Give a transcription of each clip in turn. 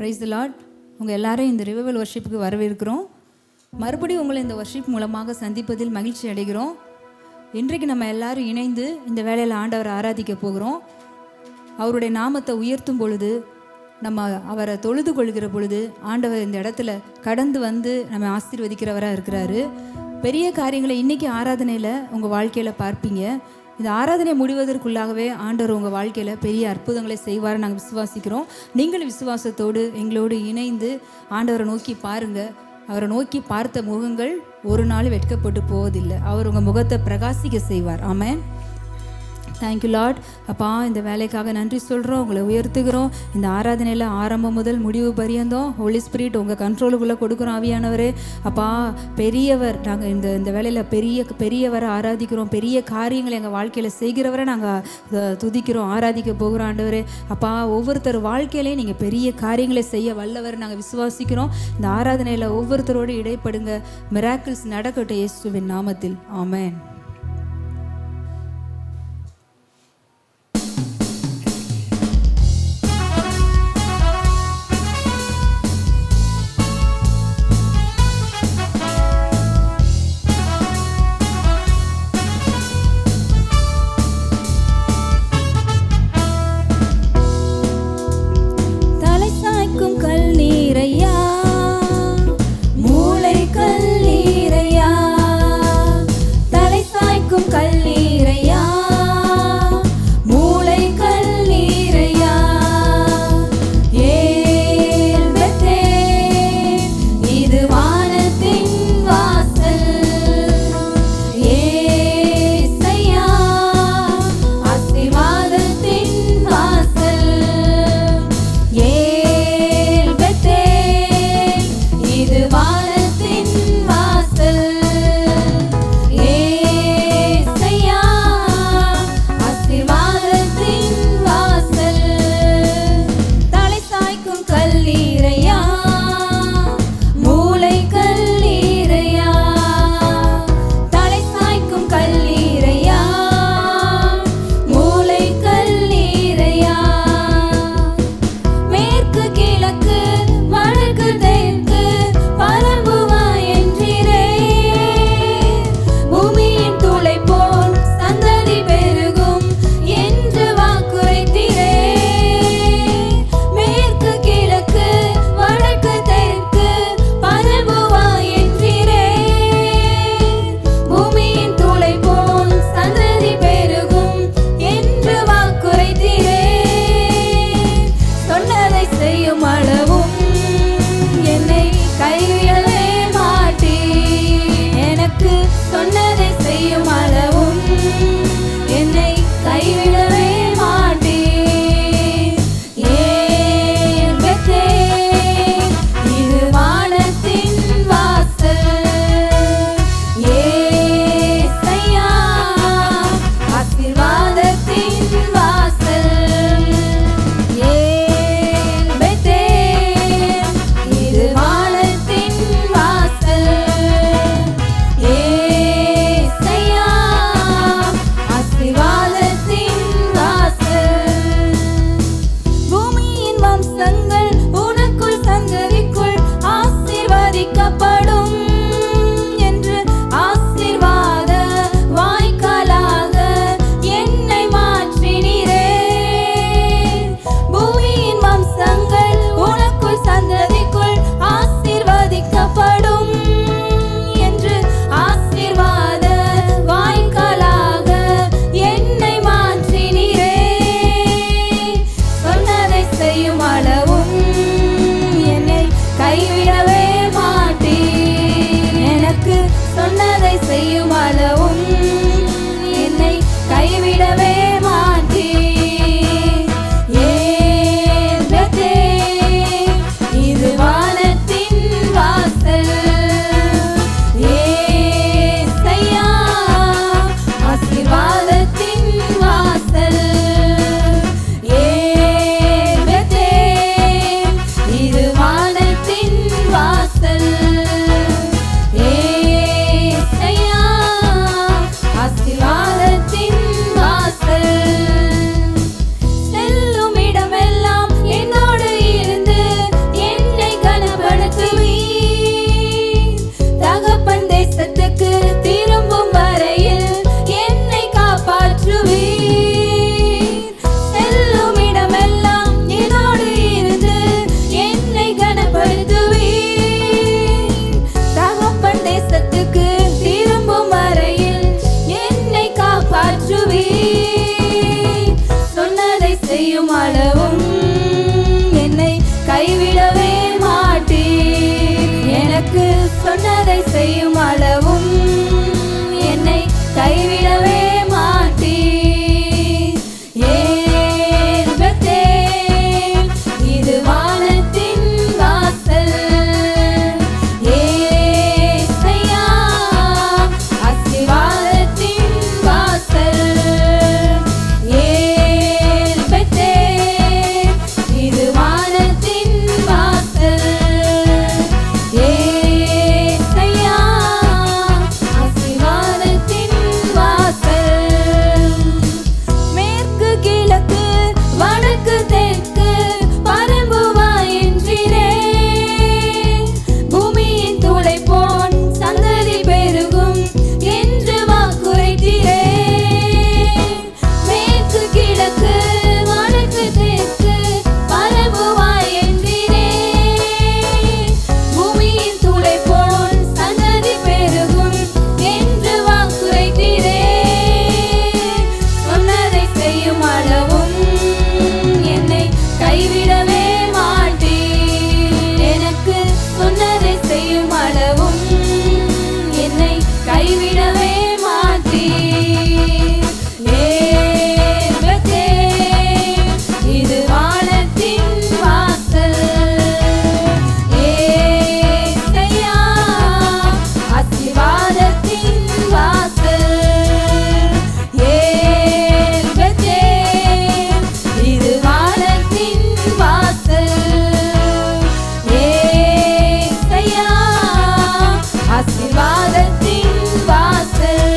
Praise the Lord. உங்கள் எல்லாரையும் இந்த ரிவைவல் வர்ஷிப்புக்கு வரவேற்கிறோம். மறுபடியும் உங்களை இந்த வர்ஷிப் மூலமாக சந்திப்பதில் மகிழ்ச்சி அடைகிறோம். இன்றைக்கு நம்ம எல்லாரும் இணைந்து இந்த வேலையில் ஆண்டவரை ஆராதிக்க போகிறோம். அவருடைய நாமத்தை உயர்த்தும் பொழுது, நம்ம அவரை தொழுது கொள்கிற பொழுது ஆண்டவர் இந்த இடத்துல கடந்து வந்து நம்ம ஆசீர்வதிக்கிறவராக இருக்கிறாரு. பெரிய காரியங்களை இன்றைக்கி ஆராதனையில் உங்கள் வாழ்க்கையில் பார்ப்பீங்க. இந்த ஆராதனை முடிவதற்குள்ளாகவே ஆண்டவர் உங்கள் வாழ்க்கையில் பெரிய அற்புதங்களை செய்வார் நாங்கள் விசுவாசிக்கிறோம். நீங்கள் விசுவாசத்தோடு எங்களோடு இணைந்து ஆண்டவரை நோக்கி பாருங்கள். அவரை நோக்கி பார்த்த முகங்கள் ஒரு நாள் வெட்கப்பட்டு போவதில்லை. அவர் உங்கள் முகத்தை பிரகாசிக்க செய்வார். ஆமென். Thank you Lord. அப்பா, இந்த வேலைக்காக நன்றி சொல்கிறோம், உங்களை உயர்த்துகிறோம். இந்த ஆராதனையில் ஆரம்பம் முதல் முடிவு பரியந்தோம் ஹோலி ஸ்பிரிட் உங்கள் கண்ட்ரோலுக்குள்ளே கொடுக்குறோம். ஆவியானவரே அப்பா, பெரியவர், நாங்கள் இந்த வேலையில் பெரியவரை ஆராதிக்கிறோம். பெரிய காரியங்களை எங்கள் வாழ்க்கையில் செய்கிறவரை நாங்கள் துதிக்கிறோம், ஆராதிக்க போகிறோம். ஆண்டவரே அப்பா, ஒவ்வொருத்தர் வாழ்க்கையிலையும் நீங்கள் பெரிய காரியங்களை செய்ய வல்லவர் நாங்கள் விசுவாசிக்கிறோம். இந்த ஆராதனையில் ஒவ்வொருத்தரோடு இடைப்படுங்க. மிராக்கிள்ஸ் நடக்கட்டும் இயேசுவின் நாமத்தில். ஆமென். தலை கைவிடவே மாட்டீர். ஏன் பெத்தேல், இது வானத்தின் வாசல். ஏசையா, ஆசீர்வாதத்தின் வாசல். ஏன் பெத்தேல், இது வானத்தின் வாசல். ஏசையா, ஆசீர்வாதத்தின் வாசல். மேற்கு கிழக்கு வடக்கு தெற்கு பரம்புவாய் என்றீரே. பூமியின் துளைப்போன் சந்ததி பெருகும் என்று வாக்குரைத்தீரே. மேற்கு கிழக்கு வடக்கு தெற்கு பரம்புவாய் என்றீரே. பூமியின் துளைப்போன் சந்ததி பெருகும் என்று வாக்குரைத்தீரே. சொன்னதை செய்யும் அளவும் என்னை கைவிடவே மாட்டீர். எனக்கு சொன்னதை செய்யும் அளவும் என்னை கைவிடவே மாட்டீர். ஏன் பெத்தேல், இது வானத்தின் வாசல். ஏசையா, ஆசீர்வாதத்தின் வாசல். ஏன் பெத்தேல், இது வானத்தின் வாசல். ஏசையா, ஆசீர்வாதத்தின் வாசல்.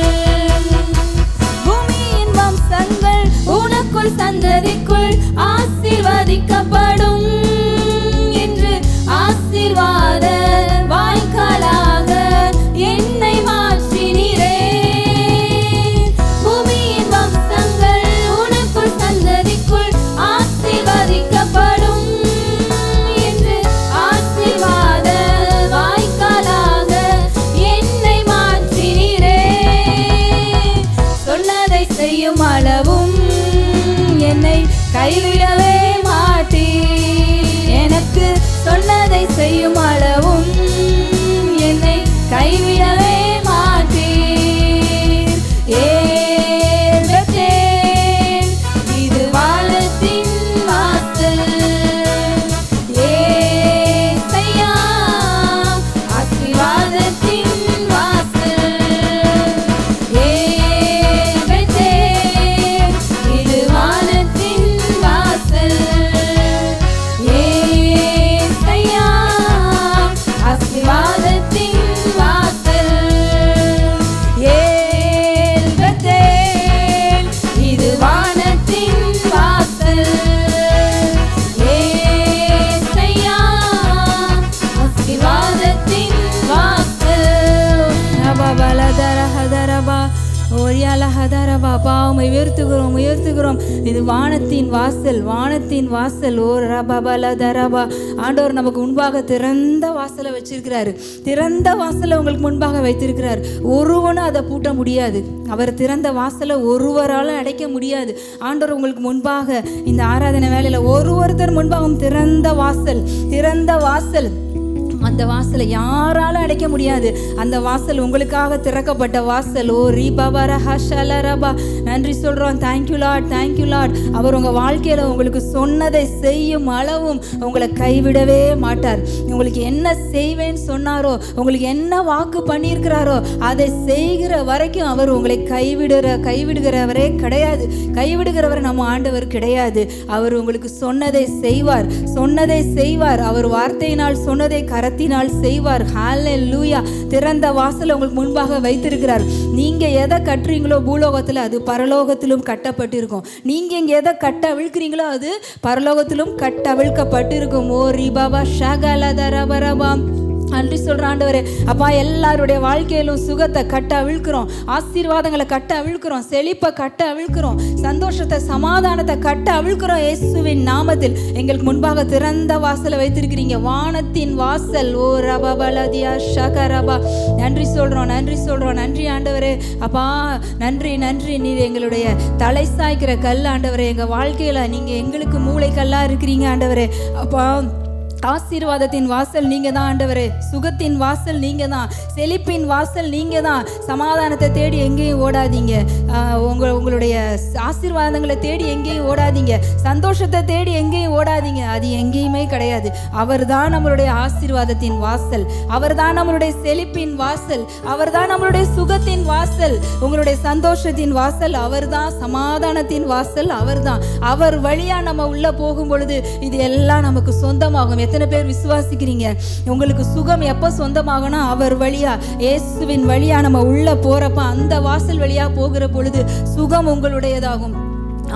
பூமியின் வம்சங்கள் உனக்குள் சந்ததிக்குள் ஆசீர்வதிக்கப்படும் என்று ஆசீர்வாத வாய்க்காலாக என்னை மாற்றினீரே. பூமியின் வம்சங்கள் உனக்குள் சந்ததிக்குள் ஆசீர்வதிக்கப்படும் என்று ஆசீர்வாத வாய்க்காலாக என்னை மாற்றினீரே. சொன்னதை செய்யும் அளவும் என்னை கைவிடவே மாட்டீர். எனக்கு சொன்னதை செய்யும் அளவும் என்னை கைவிடவே மாட்டீர். ஏன் பெத்தேல், இது வானத்தின் வாசல். ஏசையா, ஆசீர்வாதத்தின் வாசல். ஏன் பெத்தேல், இது வானத்தின் வாசல். ஏசையா, ஆசீர்வாதத்தின் வாசல். ஏன் பெத்தேல், இது வானத்தின் வாசல். ஏசையா, ஆசீர்வாதத்தின் வாசல். ரபபலதரஹதரபா, ஓரியாலஹதரபா. உம்மை உயர்த்துகிறோம், உயர்த்துகிறோம். இது வானத்தின் வாசல், வானத்தின் வாசல். ஓ ரபபலதரபா. ஆண்டவர் நமக்கு முன்பாக திறந்த வாசலை வச்சிருக்கிறாரு. திறந்த வாசலை உங்களுக்கு முன்பாக வைத்திருக்கிறார். ஒருவனும் அதை பூட்ட முடியாது. அவர் திறந்த வாசலை ஒருவரால் அடைக்க முடியாது. ஆண்டவர் உங்களுக்கு முன்பாக இந்த ஆராதனை வேலையில ஒருத்தர் முன்பாகவும் திறந்த வாசல், திறந்த வாசல். அந்த வாசலை யாராலும் அடைக்க முடியாது. அந்த வாசல் உங்களுக்காக திறக்கப்பட்ட வாசல். ஓ ரீபவர ஹஷலரபா. நன்றி சொல்றோம். Thank you Lord, thank you Lord. அவர் உங்க வாழ்க்கையில உங்களுக்கு சொன்னதை செய்யும் அளவும் உங்களை கைவிடவே மாட்டார். உங்களுக்கு என்ன செய்வேன்னு சொன்னாரோ, உங்களுக்கு என்ன வாக்கு பண்ணியிருக்கிறாரோ அதை செய்கிற வரைக்கும் அவர் உங்களை கைவிடுகிறவரே கிடையாது. கைவிடுகிறவர் நம்ம ஆண்டவர் கிடையாது. அவர் உங்களுக்கு சொன்னதை செய்வார், சொன்னதை செய்வார். அவர் வார்த்தையினால் சொன்னதை கரத்தினால் செய்வார். ஹல்லேலூயா. திறந்த வாசல் உங்களுக்கு முன்பாக வைத்திருக்கிறார். நீங்க எதை கட்டுறீங்களோ பூலோகத்தில் அது பரலோகத்திலும் கட்டப்பட்டிருக்கும். நீங்க இங்க எதை கட்ட அவிழ்க்கிறீங்களோ அது பரலோகத்திலும் கட்ட அவிழ்க்கப்பட்டிருக்கும். ஓ ரிபாபா ஷகலதரபரபாம். நன்றி சொல்கிறேன் ஆண்டவரே. அப்பா, எல்லாருடைய வாழ்க்கையிலும் சுகத்தை கட்ட அவிழ்க்கிறோம், ஆசீர்வாதங்களை கட்ட அவிழ்க்கிறோம், செழிப்பை கட்ட அவிழ்க்கிறோம், சந்தோஷத்தை சமாதானத்தை கட்ட அவிழ்க்கிறோம். இயேசுவின் நாமத்தில் எங்களுக்கு முன்பாக திறந்த வாசலை வைத்திருக்கிறீங்க, வானத்தின் வாசல். ஓ ரபபலதியா ஷகரபா. நன்றி சொல்கிறோம், நன்றி சொல்கிறோம். நன்றி ஆண்டவரே. அப்பா நன்றி, நன்றி. நீர் எங்களுடைய தலை சாய்க்கிற கல் ஆண்டவரே. எங்கள் வாழ்க்கையில் நீங்கள் எங்களுக்கு மூளை கல்லாக இருக்கிறீங்க ஆண்டவரே. அப்பா ஆசீர்வாதத்தின் வாசல் நீங்க தான் ஆண்டவரே. சுகத்தின் வாசல் நீங்க தான். செழிப்பின் வாசல் நீங்க தான். சமாதானத்தை தேடி எங்கேயும் ஓடாதீங்க. உங்களுடைய ஆசீர்வாதங்களை தேடி எங்கேயும் ஓடாதீங்க. சந்தோஷத்தை தேடி எங்கேயும் ஓடாதீங்க. அது எங்கேயுமே கிடையாது. அவர் தான் நம்மளுடைய ஆசீர்வாதத்தின் வாசல். அவர் தான் நம்மளுடைய செழிப்பின் வாசல். அவர் தான் நம்மளுடைய சுகத்தின் வாசல். உங்களுடைய சந்தோஷத்தின் வாசல் அவர் தான். சமாதானத்தின் வாசல் அவர் தான். அவர் வழியா நம்ம உள்ள போகும் பொழுது இது எல்லாம் நமக்கு சொந்தமாகும். எத்தனை பேர் விசுவாசிக்கிறீங்க? உங்களுக்கு சுகம் எப்ப சொந்தமாகனா அவர் வழியா, இயேசுவின் வழியா நம்ம உள்ள போறப்ப அந்த வாசல் வழியா போகிற பொழுது சுகம் உங்களுடையதாகும்.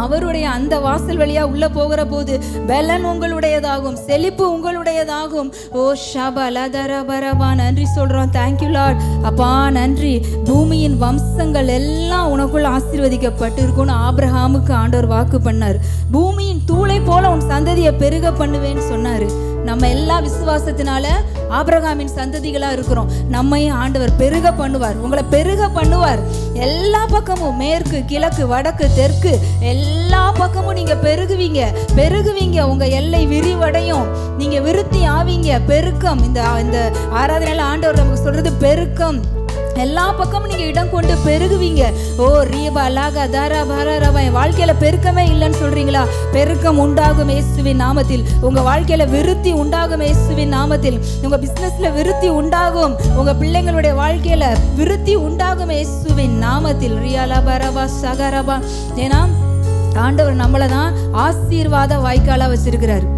அவருடைய அந்த வாசல் வழியா உள்ள போகிற போது பலன் உங்களுடையதாகும், செழிப்பு உங்களுடையதாகும். ஓ ஷபா லதரபரபா, நன்றி சொல்றோம். Thank you Lord. அப்பா நன்றி. பூமியின் வம்சங்கள் எல்லாம் உனக்குள்ள ஆசீர்வதிக்கப்பட்டு இருக்கும்னு ஆபிரகாமுக்கு ஆண்டவர் வாக்கு பண்ணார். பூமியின் தூளை போல உன் சந்ததியை பெருக பண்ணுவேன்னு சொன்னாரு. நம்ம எல்லா விசுவாசத்தினால ஆபிரகாமின் சந்ததிகளா இருக்கிறோம். நம்மையும் ஆண்டவர் பெருக பண்ணுவார். உங்களை பெருக பண்ணுவார். எல்லா பக்கமும், மேற்கு கிழக்கு வடக்கு தெற்கு, எல்லா பக்கமும் நீங்க பெருகுவீங்க. உங்க எல்லை விரிவடையும். நீங்க விருத்தி ஆவீங்க. பெருக்கம். இந்த ஆராதனையில ஆண்டவர் நமக்கு சொல்றது பெருக்கம். எல்லா பக்கமும் நீங்க இடம் கொண்டு பெருகுவீங்க. ஓ ரீபா லாகா தாரா பாரா ரபா. என் வாழ்க்கையில பெருக்கமே இல்லைன்னு சொல்றீங்களா? பெருக்கம் உண்டாகும் இயேசுவின் நாமத்தில். உங்க வாழ்க்கையில விருத்தி உண்டாகும் இயேசுவின் நாமத்தில். உங்க பிசினஸ்ல விருத்தி உண்டாகும். உங்க பிள்ளைங்களுடைய வாழ்க்கையில விருத்தி உண்டாகும் இயேசுவின் நாமத்தில். ரியாலா பரபா சகரபா. ஏன்னா ஆண்டவர் நம்மளதான் ஆசீர்வாத வாய்க்காலா வச்சிருக்கிறாரு.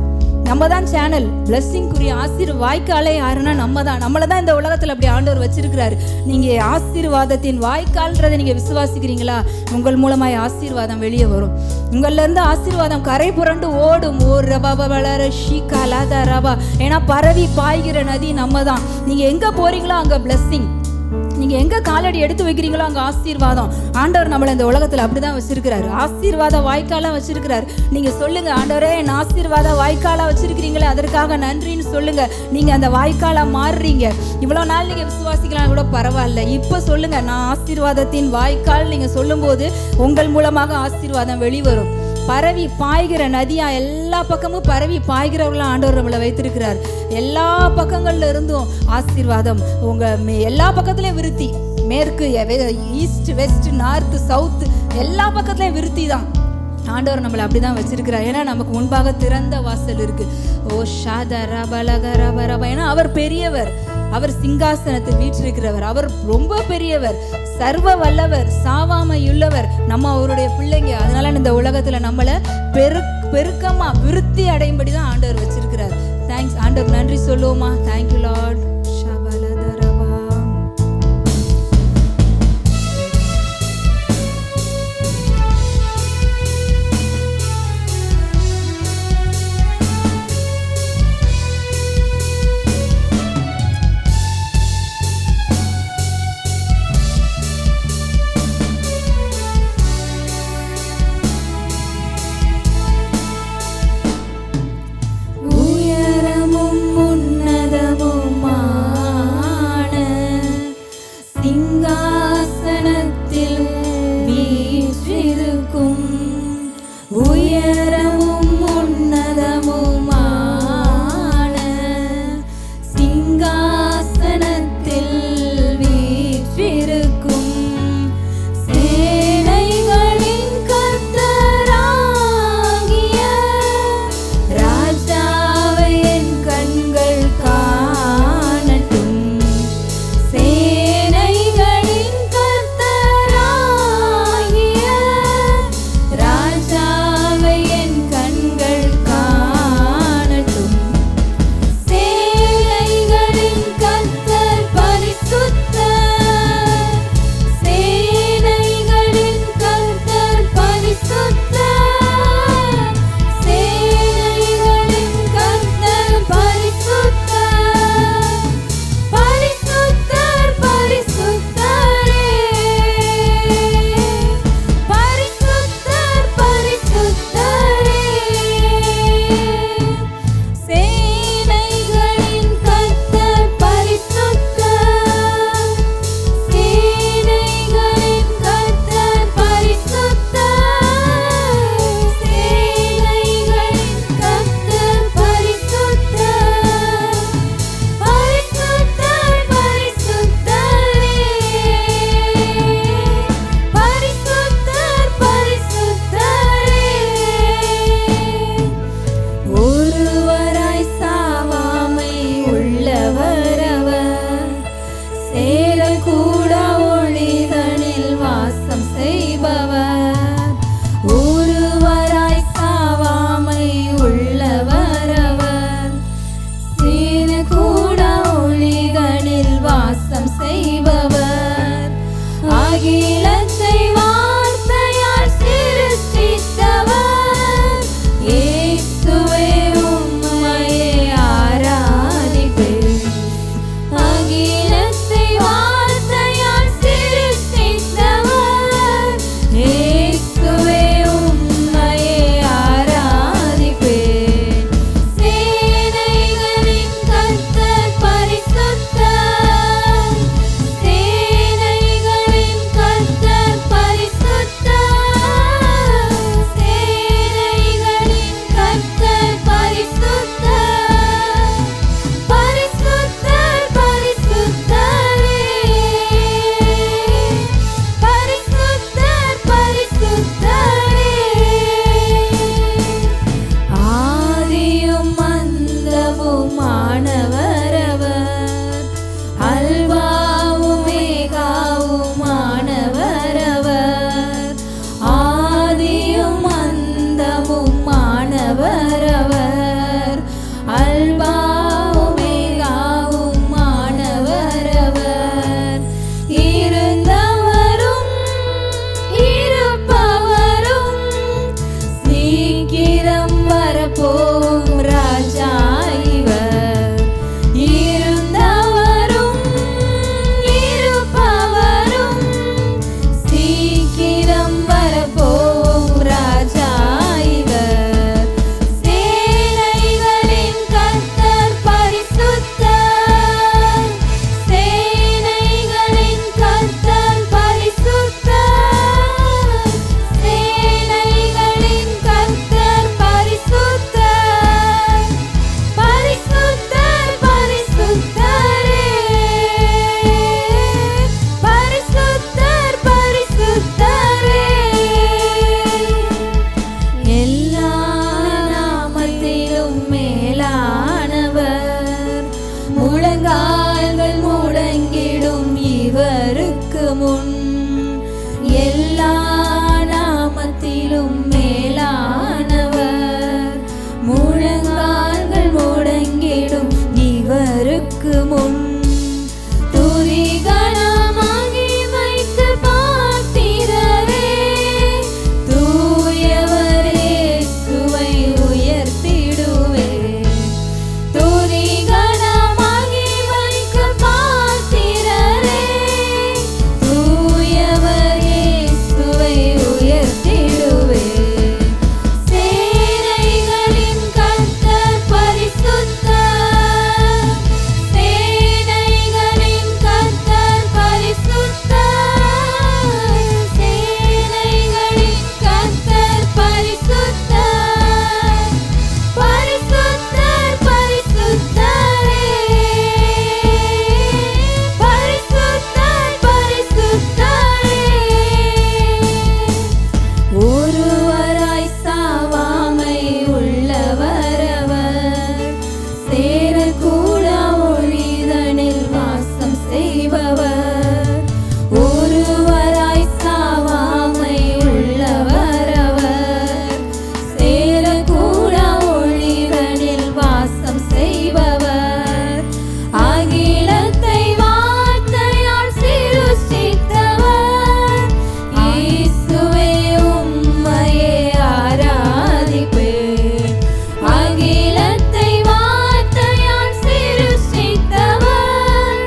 நம்ம தான் சேனல். பிளஸ்ஸிங்குரிய வாய்க்காலே யாருன்னா நம்மளை தான் இந்த உலகத்தில் அப்படி ஆண்டவர் வச்சிருக்கிறாரு. நீங்க ஆசீர்வாதத்தின் வாய்க்கால்ன்றதை நீங்க விசுவாசிக்கிறீங்களா? உங்கள் மூலமாய் ஆசீர்வாதம் வெளியே வரும். உங்கள்ல இருந்து ஆசீர்வாதம் கரை புரண்டு ஓடும். ஓ ரபா வளர ஷீகா லாதா ரபா. ஏன்னா பரவி பாய்கிற நதி நம்ம தான். நீங்க எங்க போறீங்களோ அங்க பிளஸ்ஸிங். நீங்க எங்க காலடி எடுத்து வைக்கிறீங்களோ அங்க ஆசீர்வாதம். ஆண்டவர் நம்மளை இந்த உலகத்துல அப்படிதான் வச்சிருக்கிறாரு. ஆசீர்வாத வாய்க்காலா வச்சிருக்கிறாரு. நீங்க சொல்லுங்க, ஆண்டவரே என் ஆசீர்வாத வாய்க்காலா வச்சிருக்கிறீங்களே, அதற்காக நன்றின்னு சொல்லுங்க. நீங்க அந்த வாய்க்காலா மாறுறீங்க. இவ்வளவு நாள் நீங்க விசுவாசிக்கலாம் கூட பரவாயில்ல. இப்ப சொல்லுங்க, நான் ஆசீர்வாதத்தின் வாய்க்கால். நீங்க சொல்லும் போது உங்கள் மூலமாக ஆசீர்வாதம் வெளிவரும். பரவி பாய்கிற நதியா, எல்லா பக்கமும் பரவி பாய்கிறவர்களா ஆண்டவர் நம்மளை வைத்திருக்கிறார். எல்லா பக்கங்கள்ல இருந்தும் ஆசீர்வாதம். உங்க எல்லா பக்கத்துலயும் விருத்தி. மேற்கு ஈஸ்ட் வெஸ்ட் நார்த் சவுத் எல்லா பக்கத்துலயும் விருத்தி தான். ஆண்டவர் நம்மளை அப்படிதான் வச்சிருக்கிறார். ஏன்னா நமக்கு முன்பாக திறந்த வாசல் இருக்கு. ஓ ஷாதா ரபலக ரபரபா. ஏன்னா அவர் பெரியவர். அவர் சிங்காசனத்தில் வீற்றிருக்கிறவர். அவர் ரொம்ப பெரியவர், சர்வ வல்லவர், சாவாமையுள்ளவர். நம்ம அவருடைய பிள்ளைங்க. அதனால இந்த உலகத்துல நம்மளை பெருக்கமா விருத்தி அடையும்படி தான் ஆண்டவர் வச்சிருக்கிறார். தேங்க்ஸ் ஆண்டவர். நன்றி சொல்லுவோமா? Thank you Lord. உன்னதமுமா மேலும் மேலானவர். முழங்கால்கள் முடங்கிடும் இவருக்கு முன் துதி கனம் மகிமைக்கு பாத்திரரே. தூயவரே இயேசுவை உயர்த்திடுவே. துதி கனம் மகிமைக்கு பாத்திரரே. தூயவர் இயேசுவை உயர்த்திடுவே. சேனைகளின் கர்த்தர் பரிசுத்தர். சேனைகளின் கர்த்தர் பரிசுத்தர். சேனைகளின் கர்த்தர் பரிசுத்தர். பரிசுத்தர் பரிசுத்தரே. பரிசுத்தர் பரிசுத்தரே. ஒருவராய் சாவாமை உள்ளவரவர். சேரக்கூட ஒளிதனில் வாசம் செய்பவர். ஒருவராய் சாவாமை உள்ளவரவர். சேரக்கூட ஒளிதனில் வாசம் செய்பவர். அகிலத்தை வார்த்தையால் சிருஷ்டித்தவர். இயேசுவே உம்மையே ஆராதிப்பேன். அகிலத்தை வார்த்தையால் சிருஷ்டித்தவர்.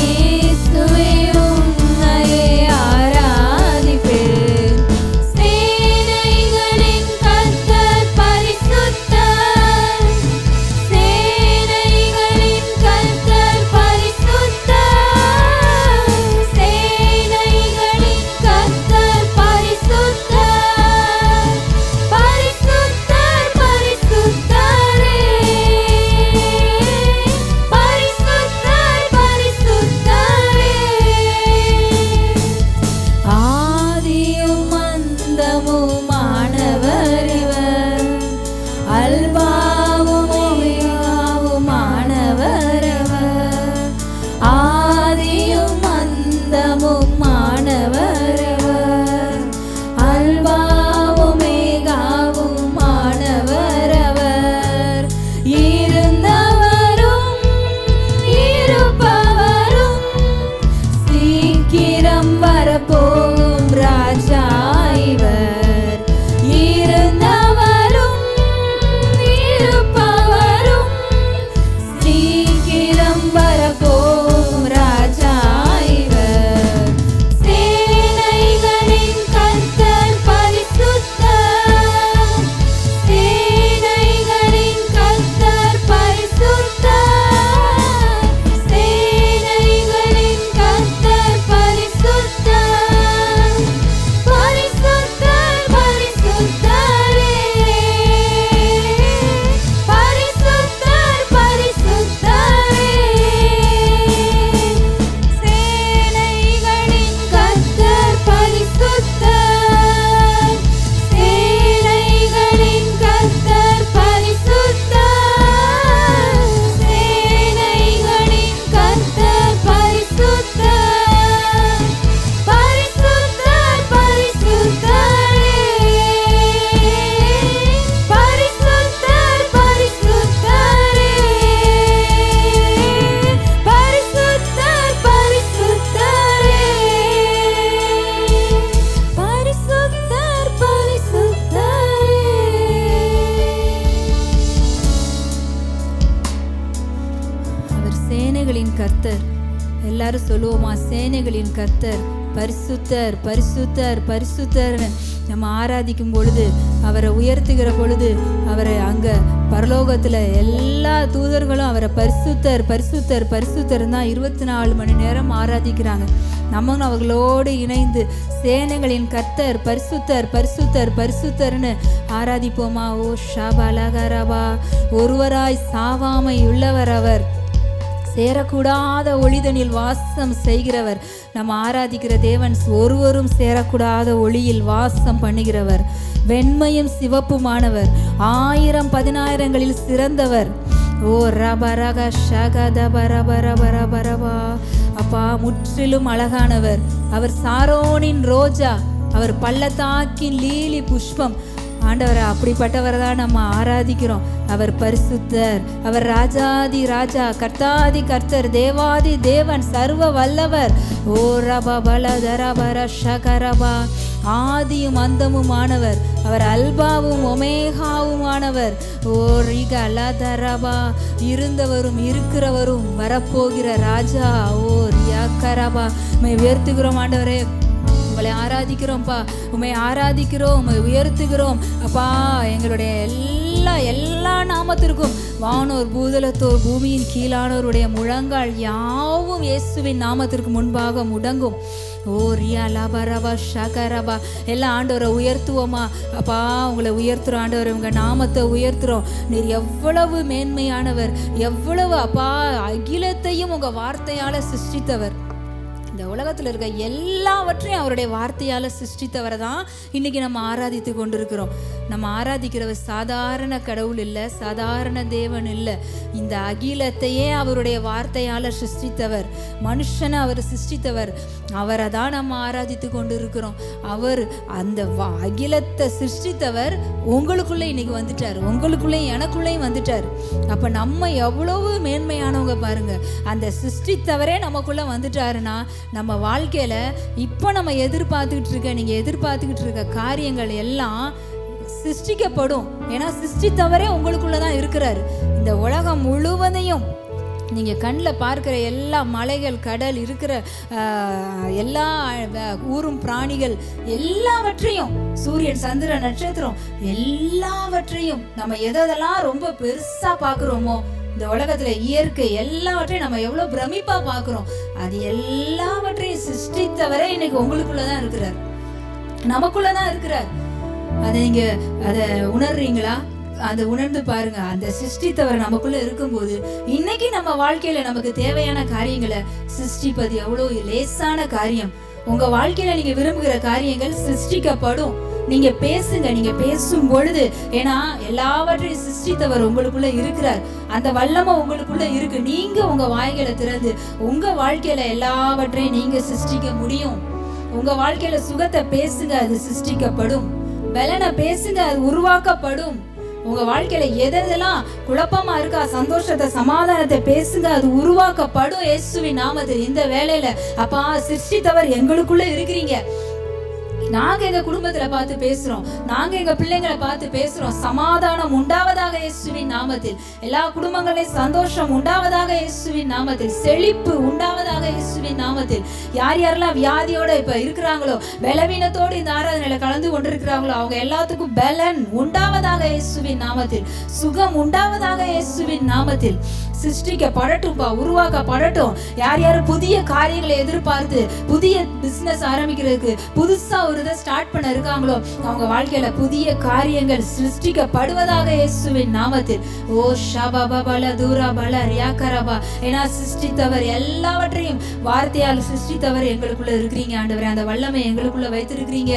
இயேசுவே உம்மையே ஆராதிப்பேன். சேனைகளின் கர்த்தர் பரிசுத்தர். சேனைகளின் கர்த்தர் பரிசுத்தர். சேனைகளின் கர்த்தர் பரிசுத்தர். பரிசுத்தர் பரிசுத்தரே. பரிசுத்தர் பரிசுத்தரே. ஆதியும் அந்தமுமானவர் இவர். அல்பாவும் ஒமேகாவுமானவர் அவர். ஆதியும் அந்தமுமானவர் அவர். அல்பாவும் ஒமேகாவுமானவர் அவர். இருந்தவரும் இருப்பவரும் சீக்கிரம் வரப்போகும் ராஜா இவர். இருந்தவரும் இருப்பவரும் சீக்கிரம் வரப்போகும் ராஜா இவர். சேனைகளின் கர்த்தர் பரிசுத்தர். சேனைகளின் கர்த்தர் பரிசுத்தர். சேனைகளின் கர்த்தர் பரிசுத்தர். பரிசுத்தர் பரிசுத்தரே. பரிசுத்தர் பரிசுத்தரே. சேனைகளின் கர்த்தர் பரிசுத்தர். சேனைகளின் கர்த்தர் பரிசுத்தர். சேனைகளின் கர்த்தர் பரிசுத்தர். பரிசுத்தர் பரிசுத்தரே. பரிசுத்தர் பரிசுத்தரே. பரிசுத்தர் பரிசுத்தரே. பரிசுத்தர் பரிசுத்தரே. அவர் சேனைகளின் கர்த்தர். எல்லாரும் சொல்லுவோமா? சேனைகளின் கர்த்தர் பரிசுத்தர் பரிசுத்தர் பரிசுத்தர்னு நம்ம ஆராதிக்கும் பொழுது, அவரை உயர்த்துகிற பொழுது, அவரை அங்க பரலோகத்துல எல்லா தூதர்களும் அவரை பரிசுத்தர் பரிசுத்தர் பரிசுத்தர் தான் 24 மணி நேரம் ஆராதிக்கிறாங்க. நம்மளும் அவர்களோடு இணைந்து சேனைகளின் கர்த்தர் பரிசுத்தர் பரிசுத்தர் பரிசுத்தர்னு ஆராதிப்போமா? ஓ ஷாபாலகரபா. ஒருவராய் சாவாமை உள்ளவர் அவர். சேரக்கூடாத ஒளிதனில் வாசம் செய்கிறவர். நம்ம ஆராதிக்கிற தேவன் ஒருவரும் சேரக்கூடாத ஒளியில் வாசம் பண்ணுகிறவர். வெண்மையும் சிவப்புமானவர். 1000 சிறந்தவர். ஓ ரபரக ஷகதபரபரபரபரபா. அப்பா முற்றிலும் அழகானவர். அவர் சாரோனின் ரோஜா. அவர் பள்ளத்தாக்கின் லீலி புஷ்பம். ஆண்டவரை அப்படிப்பட்டவரை தான் நம்ம ஆராதிக்கிறோம். அவர் பரிசுத்தர், அவர் ராஜாதி ராஜா, கர்த்தாதி கர்த்தர், தேவாதி தேவன், சர்வ வல்லவர். ஓ ரபா பல தரபர ஷகரபா, ஆதியும் அந்தமுமானவர். அவர் அல்பாவும் ஒமேகாவுமானவர். ஓ ரிக லதரபா, இருந்தவரும் இருக்கிறவரும் வரப்போகிற ராஜா. ஓ ரியாக்கரபா, மை உயர்த்துகிறோம் ஆண்டவரே, உங்களை ஆராதிக்கிறோம்ப்பா, உண்மை ஆராதிக்கிறோம், உண்மை உயர்த்துகிறோம் அப்பா. எங்களுடைய எல்லா நாமத்திற்கும் வானோர் பூதலத்தோர் பூமியின் கீழானோருடைய முழங்கால் யாவும் இயேசுவின் நாமத்திற்கு முன்பாக முடங்கும். ஓ ரியா லபரபா ஷகரபா, எல்லாம் ஆண்டவரை உயர்த்துவோமா அப்பா. உங்களை உயர்த்துறோம் ஆண்டவர், உங்கள் நாமத்தை உயர்த்துறோம். நீர் எவ்வளவு மேன்மையானவர், எவ்வளவு அப்பா அகிலத்தையும் உங்கள் வார்த்தையால் சிருஷ்டித்தவர். இந்த உலகத்தில் இருக்க எல்லாவற்றையும் அவருடைய வார்த்தையால் சிருஷ்டித்தவரை தான் இன்னைக்கு நம்ம ஆராதித்து கொண்டிருக்கிறோம். நம்ம ஆராதிக்கிறவர் சாதாரண கடவுள் இல்லை, சாதாரண தேவன் இல்லை. இந்த அகிலத்தையே அவருடைய வார்த்தையால் சிருஷ்டித்தவர், மனுஷனை அவர் சிருஷ்டித்தவர், அவரை தான் நம்ம ஆராதித்து கொண்டு இருக்கிறோம். அவர் அந்த அகிலத்தை சிருஷ்டித்தவர் உங்களுக்குள்ளே இன்னைக்கு வந்துட்டார், உங்களுக்குள்ளே எனக்குள்ளேயும் வந்துட்டார். அப்போ நம்ம எவ்வளவு மேன்மையானவங்க பாருங்க. அந்த சிருஷ்டித்தவரே நமக்குள்ளே வந்துட்டாருன்னா நம்ம வாழ்க்கையில இப்போ நம்ம நீங்க எதிர்பார்த்துக்கிட்டு இருக்க காரியங்கள் எல்லாம் சிருஷ்டிக்கப்படும். ஏன்னா சிருஷ்டித்தவரே உங்களுக்குள்ளதான் இருக்கிறாரு. இந்த உலகம் முழுவதையும் நீங்க கண்ணில் பார்க்கிற எல்லா மலைகள், கடல், இருக்கிற எல்லா ஊரும் பிராணிகள் எல்லாவற்றையும், சூரியன், சந்திரன், நட்சத்திரம் எல்லாவற்றையும் நம்ம எதெல்லாம் ரொம்ப பெருசா பார்க்கிறோமோ, இந்த உலகத்துல இயற்கை எல்லாவற்றையும் நம்ம எவ்வளவு பிரமிப்பா பாக்குறோம், அது எல்லாவற்றையும் சிருஷ்டித்தவரை இன்னைக்கு உங்களுக்குள்ளதான் இருக்கிறார், நமக்குள்ளதான் இருக்கிறார். அதை நீங்க அதை உணர்றீங்களா? அதை உணர்ந்து பாருங்க. அந்த சிருஷ்டித்தவர் நமக்குள்ள இருக்கும்போது இன்னைக்கு நம்ம வாழ்க்கையில நமக்கு தேவையான காரியங்களை சிருஷ்டிப்பது எவ்வளவு லேசான காரியம். உங்க வாழ்க்கையில நீங்க விரும்புகிற காரியங்கள் சிருஷ்டிக்கப்படும். நீங்க பேசுங்க, நீங்க பேசும் பொழுது, ஏன்னா எல்லாவற்றையும் சிருஷ்டித்தவர் உங்களுக்குள்ள இருக்கிறார், அந்த வல்லமை உங்களுக்குள்ள இருக்கு. நீங்க உங்க வாய்களை திறந்து உங்க வாழ்க்கையில எல்லாவற்றையும் நீங்க சிருஷ்டிக்க முடியும். உங்க வாழ்க்கையில சுகத்தை பேசுங்க, அது சிருஷ்டிக்கப்படும். பலனை பேசுங்க, அது உருவாக்கப்படும். உங்க வாழ்க்கையில எதெல்லாம் குழப்பமா இருக்கா, சந்தோஷத்தை, சமாதானத்தை பேசுங்க, அது உருவாக்கப்படும் இயேசுவின் நாமத்தில். இந்த வேளையில அப்பா சிருஷ்டித்தவர் எங்களுக்குள்ள இருக்கிறீங்க. நாங்க எங்க குடும்பத்துல பார்த்து பேசுறோம், நாங்க எங்க பிள்ளைங்களை பார்த்து பேசுறோம், சமாதானம் உண்டாவதாக இயேசுவின் நாமத்தில். எல்லா குடும்பங்களையும் சந்தோஷம் உண்டாவதாக இயேசுவின் நாமத்தில். செழிப்பு உண்டாவதாக இயேசுவின் நாமத்தில். யார் யாரெல்லாம் வியாதியோட இப்ப இருக்கிறாங்களோ, பலவீனத்தோடு இந்த ஆராதனையில கலந்து கொண்டிருக்கிறாங்களோ, அவங்க எல்லாத்துக்கும் பலன் உண்டாவதாக இயேசுவின் நாமத்தில். சுகம் உண்டாவதாக இயேசுவின் நாமத்தில். சிருஷ்டிக்கப்படட்டும்பா, உருவாக்கப்படட்டும். யார் யாரு புதிய காரியங்களை எதிர்பார்த்து புதிய பிசினஸ் ஆரம்பிக்கிறதுக்கு, புதுசா ஒரு இதை ஸ்டார்ட் பண்ண இருக்காங்களோ, அவங்க வாழ்க்கையில புதிய காரியங்கள் சிருஷ்டிக்கப்படுவதாக இயேசுவின் நாமத்தில். ஓ ஷபபல தூரபல ரியாக்கரபா, ஏன்னா சிருஷ்டித்தவர் எல்லாவற்றையும் வார்த்தையால் சிருஷ்டித்தவர் எங்களுக்குள்ள இருக்கிறீங்க ஆண்டவரே. அந்த வல்லமை எங்களுக்குள்ள வைத்திருக்கிறீங்க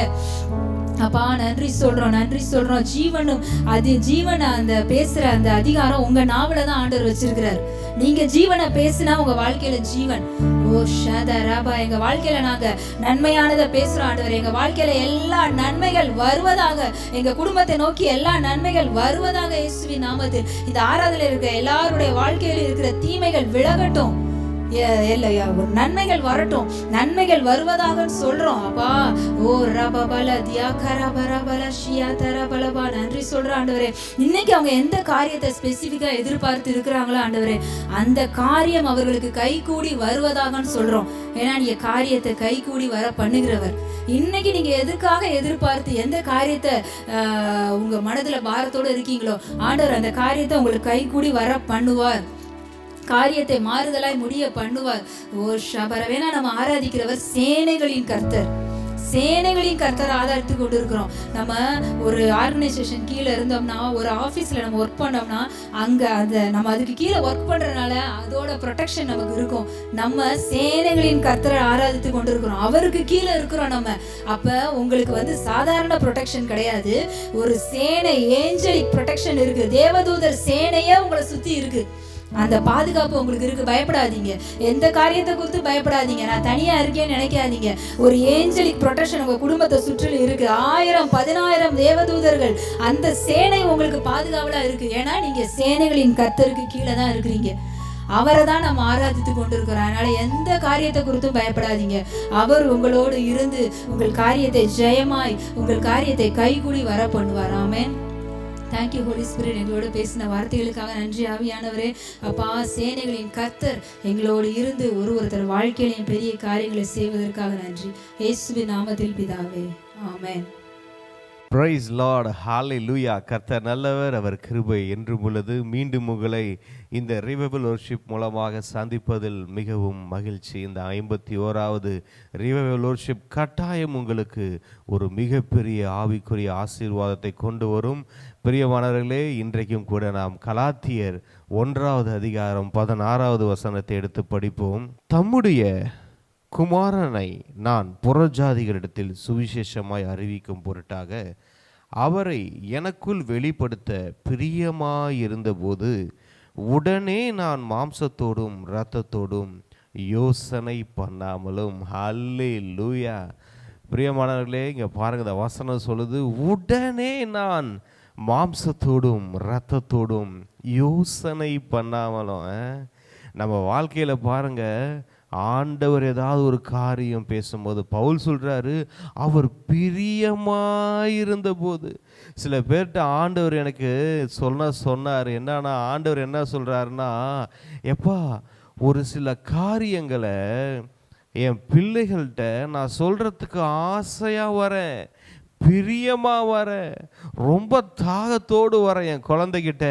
அப்பா. நன்றி சொல்றோம், நன்றி சொல்றோம். ஜீவனும் அது ஜீவனை அந்த பேசுற அந்த அதிகாரம் உங்க நாவல தான் ஆண்டவர் வச்சிருக்கிறார். நீங்க ஜீவனை பேசினா உங்க வாழ்க்கையில ஜீவன். ஓ ஷதரபா, எங்க வாழ்க்கையில நாங்க நன்மையானதை பேசுறோம் ஆண்டவர். எங்க வாழ்க்கையில எல்லா நன்மைகள் வருவதாக, எங்க குடும்பத்தை நோக்கி எல்லா நன்மைகள் வருவதாக இயேசுவின் நாமத்தில். இந்த ஆராதனையில் இருக்க எல்லாருடைய வாழ்க்கையில இருக்கிற தீமைகள் விலகட்டும், நன்மைகள் வரட்டும், நன்மைகள் வருவதாக சொல்றோம் அப்பா. ஓ ரபபல தியாகரபரபல ஷியாதரபலபா, நன்றி சொல்றேன் ஆண்டவரே. இன்னைக்கு அவங்க எந்த காரியத்தை ஸ்பெசிபிக்கா எதிர்பார்த்து இருக்கிறாங்களோ ஆண்டவரே, அந்த காரியம் அவர்களுக்கு கைகூடி வருவதாக சொல்றோம். ஏன்னா நீங்க காரியத்தை கைகூடி வர பண்ணுகிறவர். இன்னைக்கு நீங்க எதுக்காக எதிர்பார்த்து எந்த காரியத்தை உங்க மனதுல பாரத்தோட இருக்கீங்களோ, ஆண்டவர் அந்த காரியத்தை உங்களுக்கு கைகூடி வர பண்ணுவார், காரியத்தை மாறுதலாய் முடிய பண்ணுவார். ஓ ஷபரவேனா, நம்ம ஆராதிக்கிறவர் சேனைகளின் கர்த்தர், சேனைகளின் கர்த்தர் ஆதாரித்து கொண்டு இருக்கிறோம். நம்ம ஒரு ஆர்கனைசேஷன் கீழே இருந்தோம்னா, ஒரு ஆஃபீஸில் நம்ம ஒர்க் பண்ணோம்னா, அங்கே நம்ம அதுக்கு கீழே ஒர்க் பண்ணுறதுனால அதோட ப்ரொடெக்ஷன் நமக்கு இருக்கும். நம்ம சேனைகளின் கர்த்தரை ஆராதித்து கொண்டு இருக்கிறோம், அவருக்கு கீழே இருக்கிறோம் நம்ம. அப்போ உங்களுக்கு சாதாரண ப்ரொடெக்ஷன் கிடையாது, ஒரு சேனை ஏஞ்சலிக் ப்ரொடெக்ஷன் இருக்கு. தேவதூதர் சேனையே உங்களை சுற்றி இருக்கு. அந்த பாதுகாப்பு உங்களுக்கு இருக்கு. பயப்படாதீங்க, எந்த காரியத்தை குறித்து பயப்படாதீங்க. நான் தனியா இருக்கேன்னு நினைக்காதீங்க. ஒரு ஏஞ்சலிக் ப்ரொடெக்ஷன் உங்க குடும்பத்தை சுற்றிலும் இருக்கு. 1000-10,000 தேவதூதர்கள், அந்த சேனை உங்களுக்கு பாதுகாவலா இருக்கு. ஏன்னா நீங்க சேனைகளின் கர்த்தருக்கு கீழே தான் இருக்கிறீங்க. அவரை தான் நம்ம ஆராதித்து கொண்டிருக்கிறோம். அதனால எந்த காரியத்தை குறித்தும் பயப்படாதீங்க. அவர் உங்களோடு இருந்து உங்கள் காரியத்தை ஜெயமாய், உங்கள் காரியத்தை கைகூடி வர பண்ணுவார். ஆமென். Thank you Holy Spirit. எங்களோட பேசின வார்த்தைகளுக்காக நன்றி ஆவியானவரே. அப்பா, சேனைகளின் கர்த்தர் எங்களோடு இருந்து ஒருத்தர் வாழ்க்கையிலையும் பெரிய காரியங்களை செய்வதற்காக நன்றி. இயேசுவின் நாமத்தில் பிதாவே, ஆமென். பிரைஸ் லார்ட், ஹalleluya. கர்த்தர் நல்லவர், அவர் கிருபை என்றும் உள்ளது. மீண்டும் உங்களை இந்த ரிவைவல் வொர்ஷிப் மூலமாக சந்திப்பதில் மிகவும் மகிழ்ச்சி. இந்த 51வது ரிவைவல் வொர்ஷிப் கட்டாயம் உங்களுக்கு ஒரு மிகப்பெரிய ஆவிக்குரிய ஆசீர்வாதத்தை கொண்டு வரும். பிரியமானவர்களே, இன்றைக்கும் கூட நாம் கலாத்தியர் 1வது அதிகாரம் 16வது வசனத்தை எடுத்து படிப்போம். தம்முடைய குமாரனை நான் புறஜாதிகளிடத்தில் சுவிசேஷமாய் அறிவிக்கும் பொருட்டாக அவரை எனக்குள் வெளிப்படுத்த பிரியமாயிருந்தபோது உடனே நான் மாம்சத்தோடும் இரத்தத்தோடும் யோசனை பண்ணாமலும். ஹல்லேலூயா. பிரியமானவர்களே, இங்கே பாருங்க, இந்த வசனம் சொல்லுது, உடனே நான் மாம்சத்தோடும் இரத்தத்தோடும் யோசனை பண்ணாமலும். நம்ம வாழ்க்கையில் பாருங்க, ஆண்டவர் ஏதாவது ஒரு காரியம் பேசும்போது பவுல் சொல்றாரு, அவர் பிரியமாயிருந்த போது. சில பேர்கிட்ட ஆண்டவர் எனக்கு சொன்னார். என்னன்னா, ஆண்டவர் என்ன சொல்றாருன்னா, எப்பா, ஒரு சில காரியங்களை என் பிள்ளைகள்கிட்ட நான் சொல்றதுக்கு ஆசையா வரேன், பிரியமா வரேன், ரொம்ப தாகத்தோடு வரேன். என் குழந்தைகிட்ட,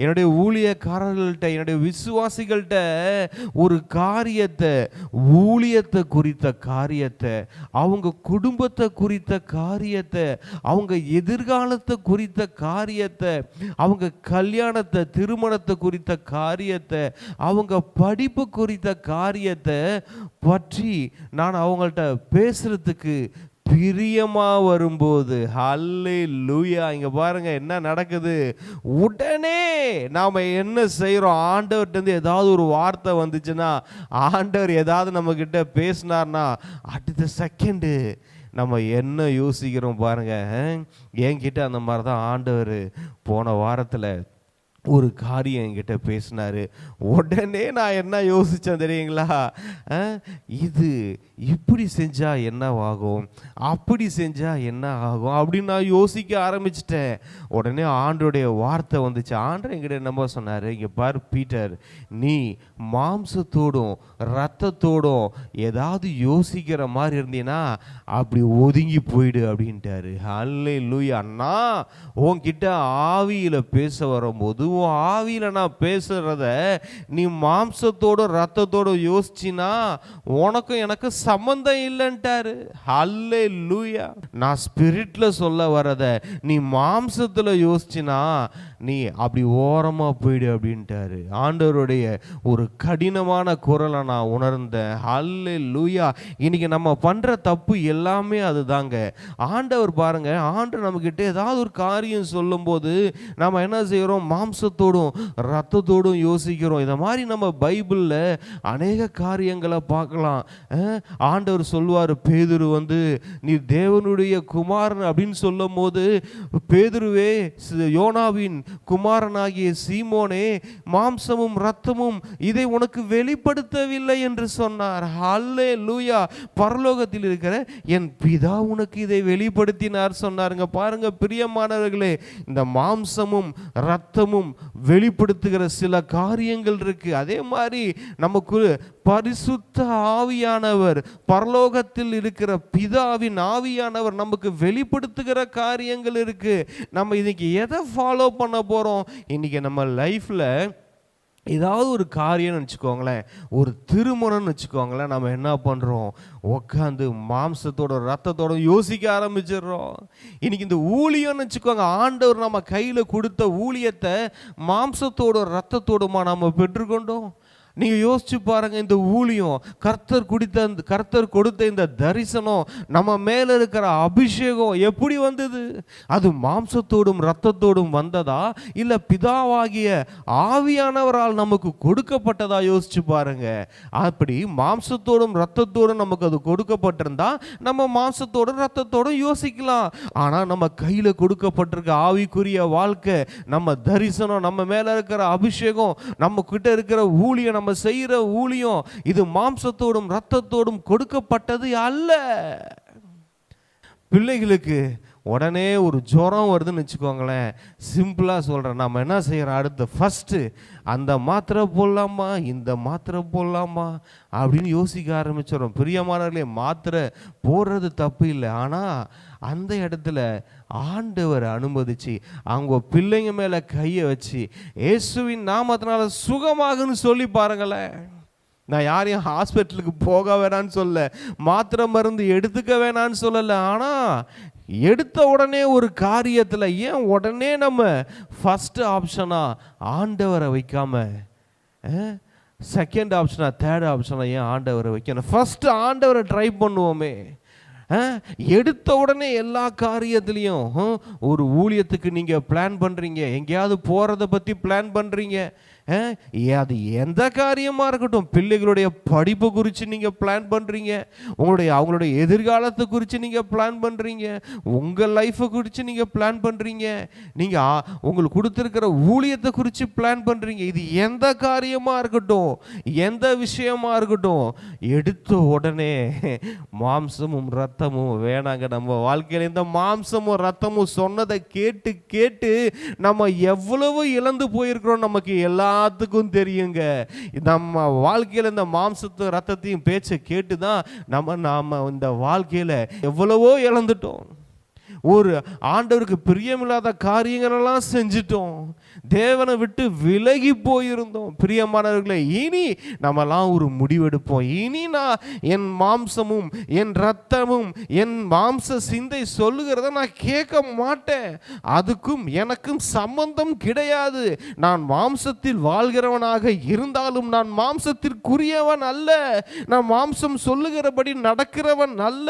என்னுடைய ஊழியக்காரர்கள்ட்ட, என்னுடைய விசுவாசிகள்கிட்ட ஒரு காரியத்தை, ஊழியத்தை குறித்த காரியத்தை, அவங்க குடும்பத்தை குறித்த காரியத்தை, அவங்க எதிர்காலத்தை குறித்த காரியத்தை, அவங்க கல்யாணத்தை, திருமணத்தை குறித்த காரியத்தை, அவங்க படிப்பு குறித்த காரியத்தை பற்றி நான் அவங்கள்ட்ட பேசுறதுக்கு பிரியமா வரும்போது, ஹல்லேலூயா. இங்க பாருங்க என்ன நடக்குது. உடனே நாம என்ன செய்யறோம், ஆண்டவர்கிட்ட ஏதாவது ஒரு வார்த்தை வந்துச்சுன்னா, ஆண்டவர் ஏதாவது நம்ம கிட்ட பேசினார்னா, அடுத்த செகண்டு நம்ம என்ன யோசிக்கிறோம் பாருங்க. என்கிட்ட அந்த மாதிரி தான் ஆண்டவர் போன வாரத்தில் ஒரு காரியம் என்கிட்ட பேசினாரு. உடனே நான் என்ன யோசித்தேன் தெரியுங்களா, இது இப்படி செஞ்சா என்ன ஆகும், அப்படி செஞ்சா என்ன ஆகும் அப்படின்னு நான் யோசிக்க ஆரம்பிச்சிட்டேன். உடனே ஆண்டோடைய வார்த்தை வந்துச்சு. ஆண்டவர் என்கிட்ட என்னமோ சொன்னார், இங்கே பார் பீட்டர், நீ மாம்சத்தோடும் ரத்தத்தோடும் ஏதாவது யோசிக்கிற மாதிரி இருந்தீன்னா அப்படி ஒதுங்கி போயிடு அப்படின்ட்டாரு. ஹல்லேலூயா. நான் உன்கிட்ட ஆவியில் பேச வரும்போது, ஆவியில நான் பேசுறத நீ மாம்சத்தோட ரத்தத்தோட யோசிச்சினா உனக்கும் எனக்கு சம்பந்தம் இல்லைன்ட்டாரு. ஹல்லேலூயா. நான் ஸ்பிரிட்ல சொல்ல வரத நீ மாம்சத்துல யோசிச்சினா நீ அப்படி ஓரமா போயிடு அப்படின்ட்டாரு. ஆண்டவருடைய ஒரு கடினமான குரலை நான் உணர்ந்தேன். ஹல்லேலூயா. இன்னைக்கு நம்ம பண்ற தப்பு எல்லாமே அதுதாங்க. ஆண்டவர் பாருங்க, ஆண்டவர் நம்ம கிட்ட ஏதாவது ஒரு காரியம் சொல்லும் போது நம்ம என்ன செய்யறோம், மாம்சத்தோடும் ரத்தத்தோடும் யோசிக்கிறோம். இதை மாதிரி நம்ம பைபிளில் அநேக காரியங்களை பார்க்கலாம். ஆண்டவர் சொல்வார், பேதுரு நீ தேவனுடைய குமாரன் அப்படின்னு சொல்லும் போது, பேதுருவே, யோனாவின் குமாரனாகிய சீமோனே, மாம்சமும் ரத்தமும் இதை உனக்கு வெளிப்படுத்தவில்லை என்று சொன்னார். ஹல்லேலூயா. பரலோகத்தில் இருக்கிற என் பிதா உனக்கு இதை வெளிப்படுத்தினார் சொன்னாருங்க. பாருங்க பிரியமானவர்களே, இந்த மாம்சமும் ரத்தமும் வெளிப்படுத்துகிற சில காரியங்கள் இருக்கு. அதே மாதிரி நமக்கு பரிசுத்த ஆவியானவர், பரலோகத்தில் இருக்கிற பிதாவின் ஆவியானவர் நமக்கு வெளிப்படுத்துகிற காரியங்கள் இருக்கு. நம்ம இன்னைக்கு எதை ஃபாலோ பண்ண போறோம்? இன்னைக்கு நம்ம லைஃப்ல ஏதாவது ஒரு காரியம்னு வச்சுக்கோங்களேன், ஒரு திருமணம்னு வச்சுக்கோங்களேன், நம்ம என்ன பண்ணுறோம், உட்காந்து மாம்சத்தோட ரத்தத்தோட யோசிக்க ஆரம்பிச்சிடுறோம். இன்னைக்கு இந்த ஊழியம்னு வச்சுக்கோங்க, ஆண்டவர் நம்ம கையில் கொடுத்த ஊழியத்தை மாம்சத்தோட ரத்தத்தோடுமா நம்ம பெற்றுக்கொண்டோம். நீங்க யோசிச்சு பாருங்க, இந்த ஊழியம், கர்த்தர் கொடுத்த இந்த தரிசனம், நம்ம மேல இருக்கிற அபிஷேகம் எப்படி வந்தது? அது மாம்சத்தோடும் இரத்தத்தோடும் வந்ததா, இல்ல பிதாவாகிய ஆவியானவரால் நமக்கு கொடுக்கப்பட்டதா? யோசிச்சு பாருங்க. அப்படி மாம்சத்தோடும் இரத்தத்தோடும் நமக்கு அது கொடுக்கப்பட்டிருந்தா நம்ம மாம்சத்தோடும் இரத்தத்தோடும் யோசிக்கலாம். ஆனா நம்ம கையில கொடுக்கப்பட்டிருக்க ஆவிக்குரிய வாழ்க்கை, நம்ம தரிசனம், நம்ம மேல இருக்கிற அபிஷேகம், நம்ம கிட்ட இருக்கிற ஊழியம், நம்ம செய்யற ஊழியம், இது மாம்சத்தோடும் இரத்தத்தோடும் கொடுக்கப்பட்டது அல்ல. பிள்ளைகளுக்கு உடனே ஒரு ஜுரம் வருதுன்னு வச்சுக்கோங்களேன், சிம்பிளாக சொல்கிறேன், நம்ம என்ன செய்கிறோம்? அடுத்து ஃபஸ்ட்டு அந்த மாத்திரை போடலாமா, இந்த மாத்திரை போடலாமா அப்படின்னு யோசிக்க ஆரம்பிச்சிடும். பிரியமானவர்களே, மாத்திரை போடுறது தப்பு இல்லை. ஆனால் அந்த இடத்துல ஆண்டவர் அனுமதிச்சு அவங்க பிள்ளைங்க மேலே கையை வச்சு இயேசுவின் நாமத்தினால சுகமாகுன்னு சொல்லி பாருங்களேன். நான் யாரையும் ஹாஸ்பிட்டலுக்கு போக வேணான்னு சொல்ல, மாத்திரை மருந்து எடுத்துக்க வேணான்னு சொல்லலை. ஆனால் எடுத்த உடனே ஒரு காரியத்தில் ஏன் உடனே நம்ம ஃபஸ்ட்டு ஆப்ஷனாக ஆண்டவரை வைக்காம செகண்ட் ஆப்ஷனாக தேர்ட் ஆப்ஷனாக ஏன் ஆண்டவரை வைக்கணும்? ஃபஸ்ட்டு ஆண்டவரை ட்ரை பண்ணுவோமே. எடுத்த உடனே எல்லா காரியத்துலேயும் ஒரு ஊழியத்துக்கு நீங்கள் பிளான் பண்ணுறீங்க, எங்கேயாவது போகிறத பற்றி பிளான் பண்ணுறீங்க, அது எந்த காரியமாக இருக்கட்டும், பிள்ளைகளுடைய படிப்பு குறித்து நீங்கள் பிளான் பண்ணுறீங்க, அவங்களுடைய எதிர்காலத்தை குறித்து நீங்கள் பிளான் பண்ணுறீங்க, உங்கள் லைஃப்பை குறித்து நீங்கள் பிளான் பண்ணுறீங்க, நீங்கள் உங்களுக்கு கொடுத்துருக்கிற ஊழியத்தை குறித்து பிளான் பண்ணுறீங்க. இது எந்த காரியமாக இருக்கட்டும், எந்த விஷயமா இருக்கட்டும், எடுத்த உடனே மாம்சமும் ரத்தமும் வேணாங்க. நம்ம வாழ்க்கையில் இந்த மாம்சமும் ரத்தமும் சொன்னதை கேட்டு கேட்டு நம்ம எவ்வளவு இழந்து போயிருக்கிறோம் நமக்கு எல்லாத்துக்கும் தெரியுங்க. நம்ம வாழ்க்கையில் இந்த மாம்சத்தையும் ரத்தத்தையும் பேச்சை கேட்டு தான் நாம இந்த வாழ்க்கையில் எவ்வளவோ இழந்துட்டோம். ஒரு ஆண்டவருக்கு பிரியமில்லாத காரியங்களெல்லாம் செஞ்சிட்டோம், தேவனை விட்டு விலகி போயிருந்தோம். பிரியமானவர்களே, இனி நம்மலாம் ஒரு முடிவெடுப்போம். இனி நான் என் மாம்சமும் என் இரத்தமும் என் மாம்ச சிந்தை சொல்லுகிறத நான் கேட்க மாட்டேன். அதுக்கும் எனக்கும் சம்பந்தம் கிடையாது. நான் மாம்சத்தில் வாழ்கிறவனாக இருந்தாலும் நான் மாம்சத்திற்குரியவன் அல்ல. நான் மாம்சம் சொல்லுகிறபடி நடக்கிறவன் அல்ல.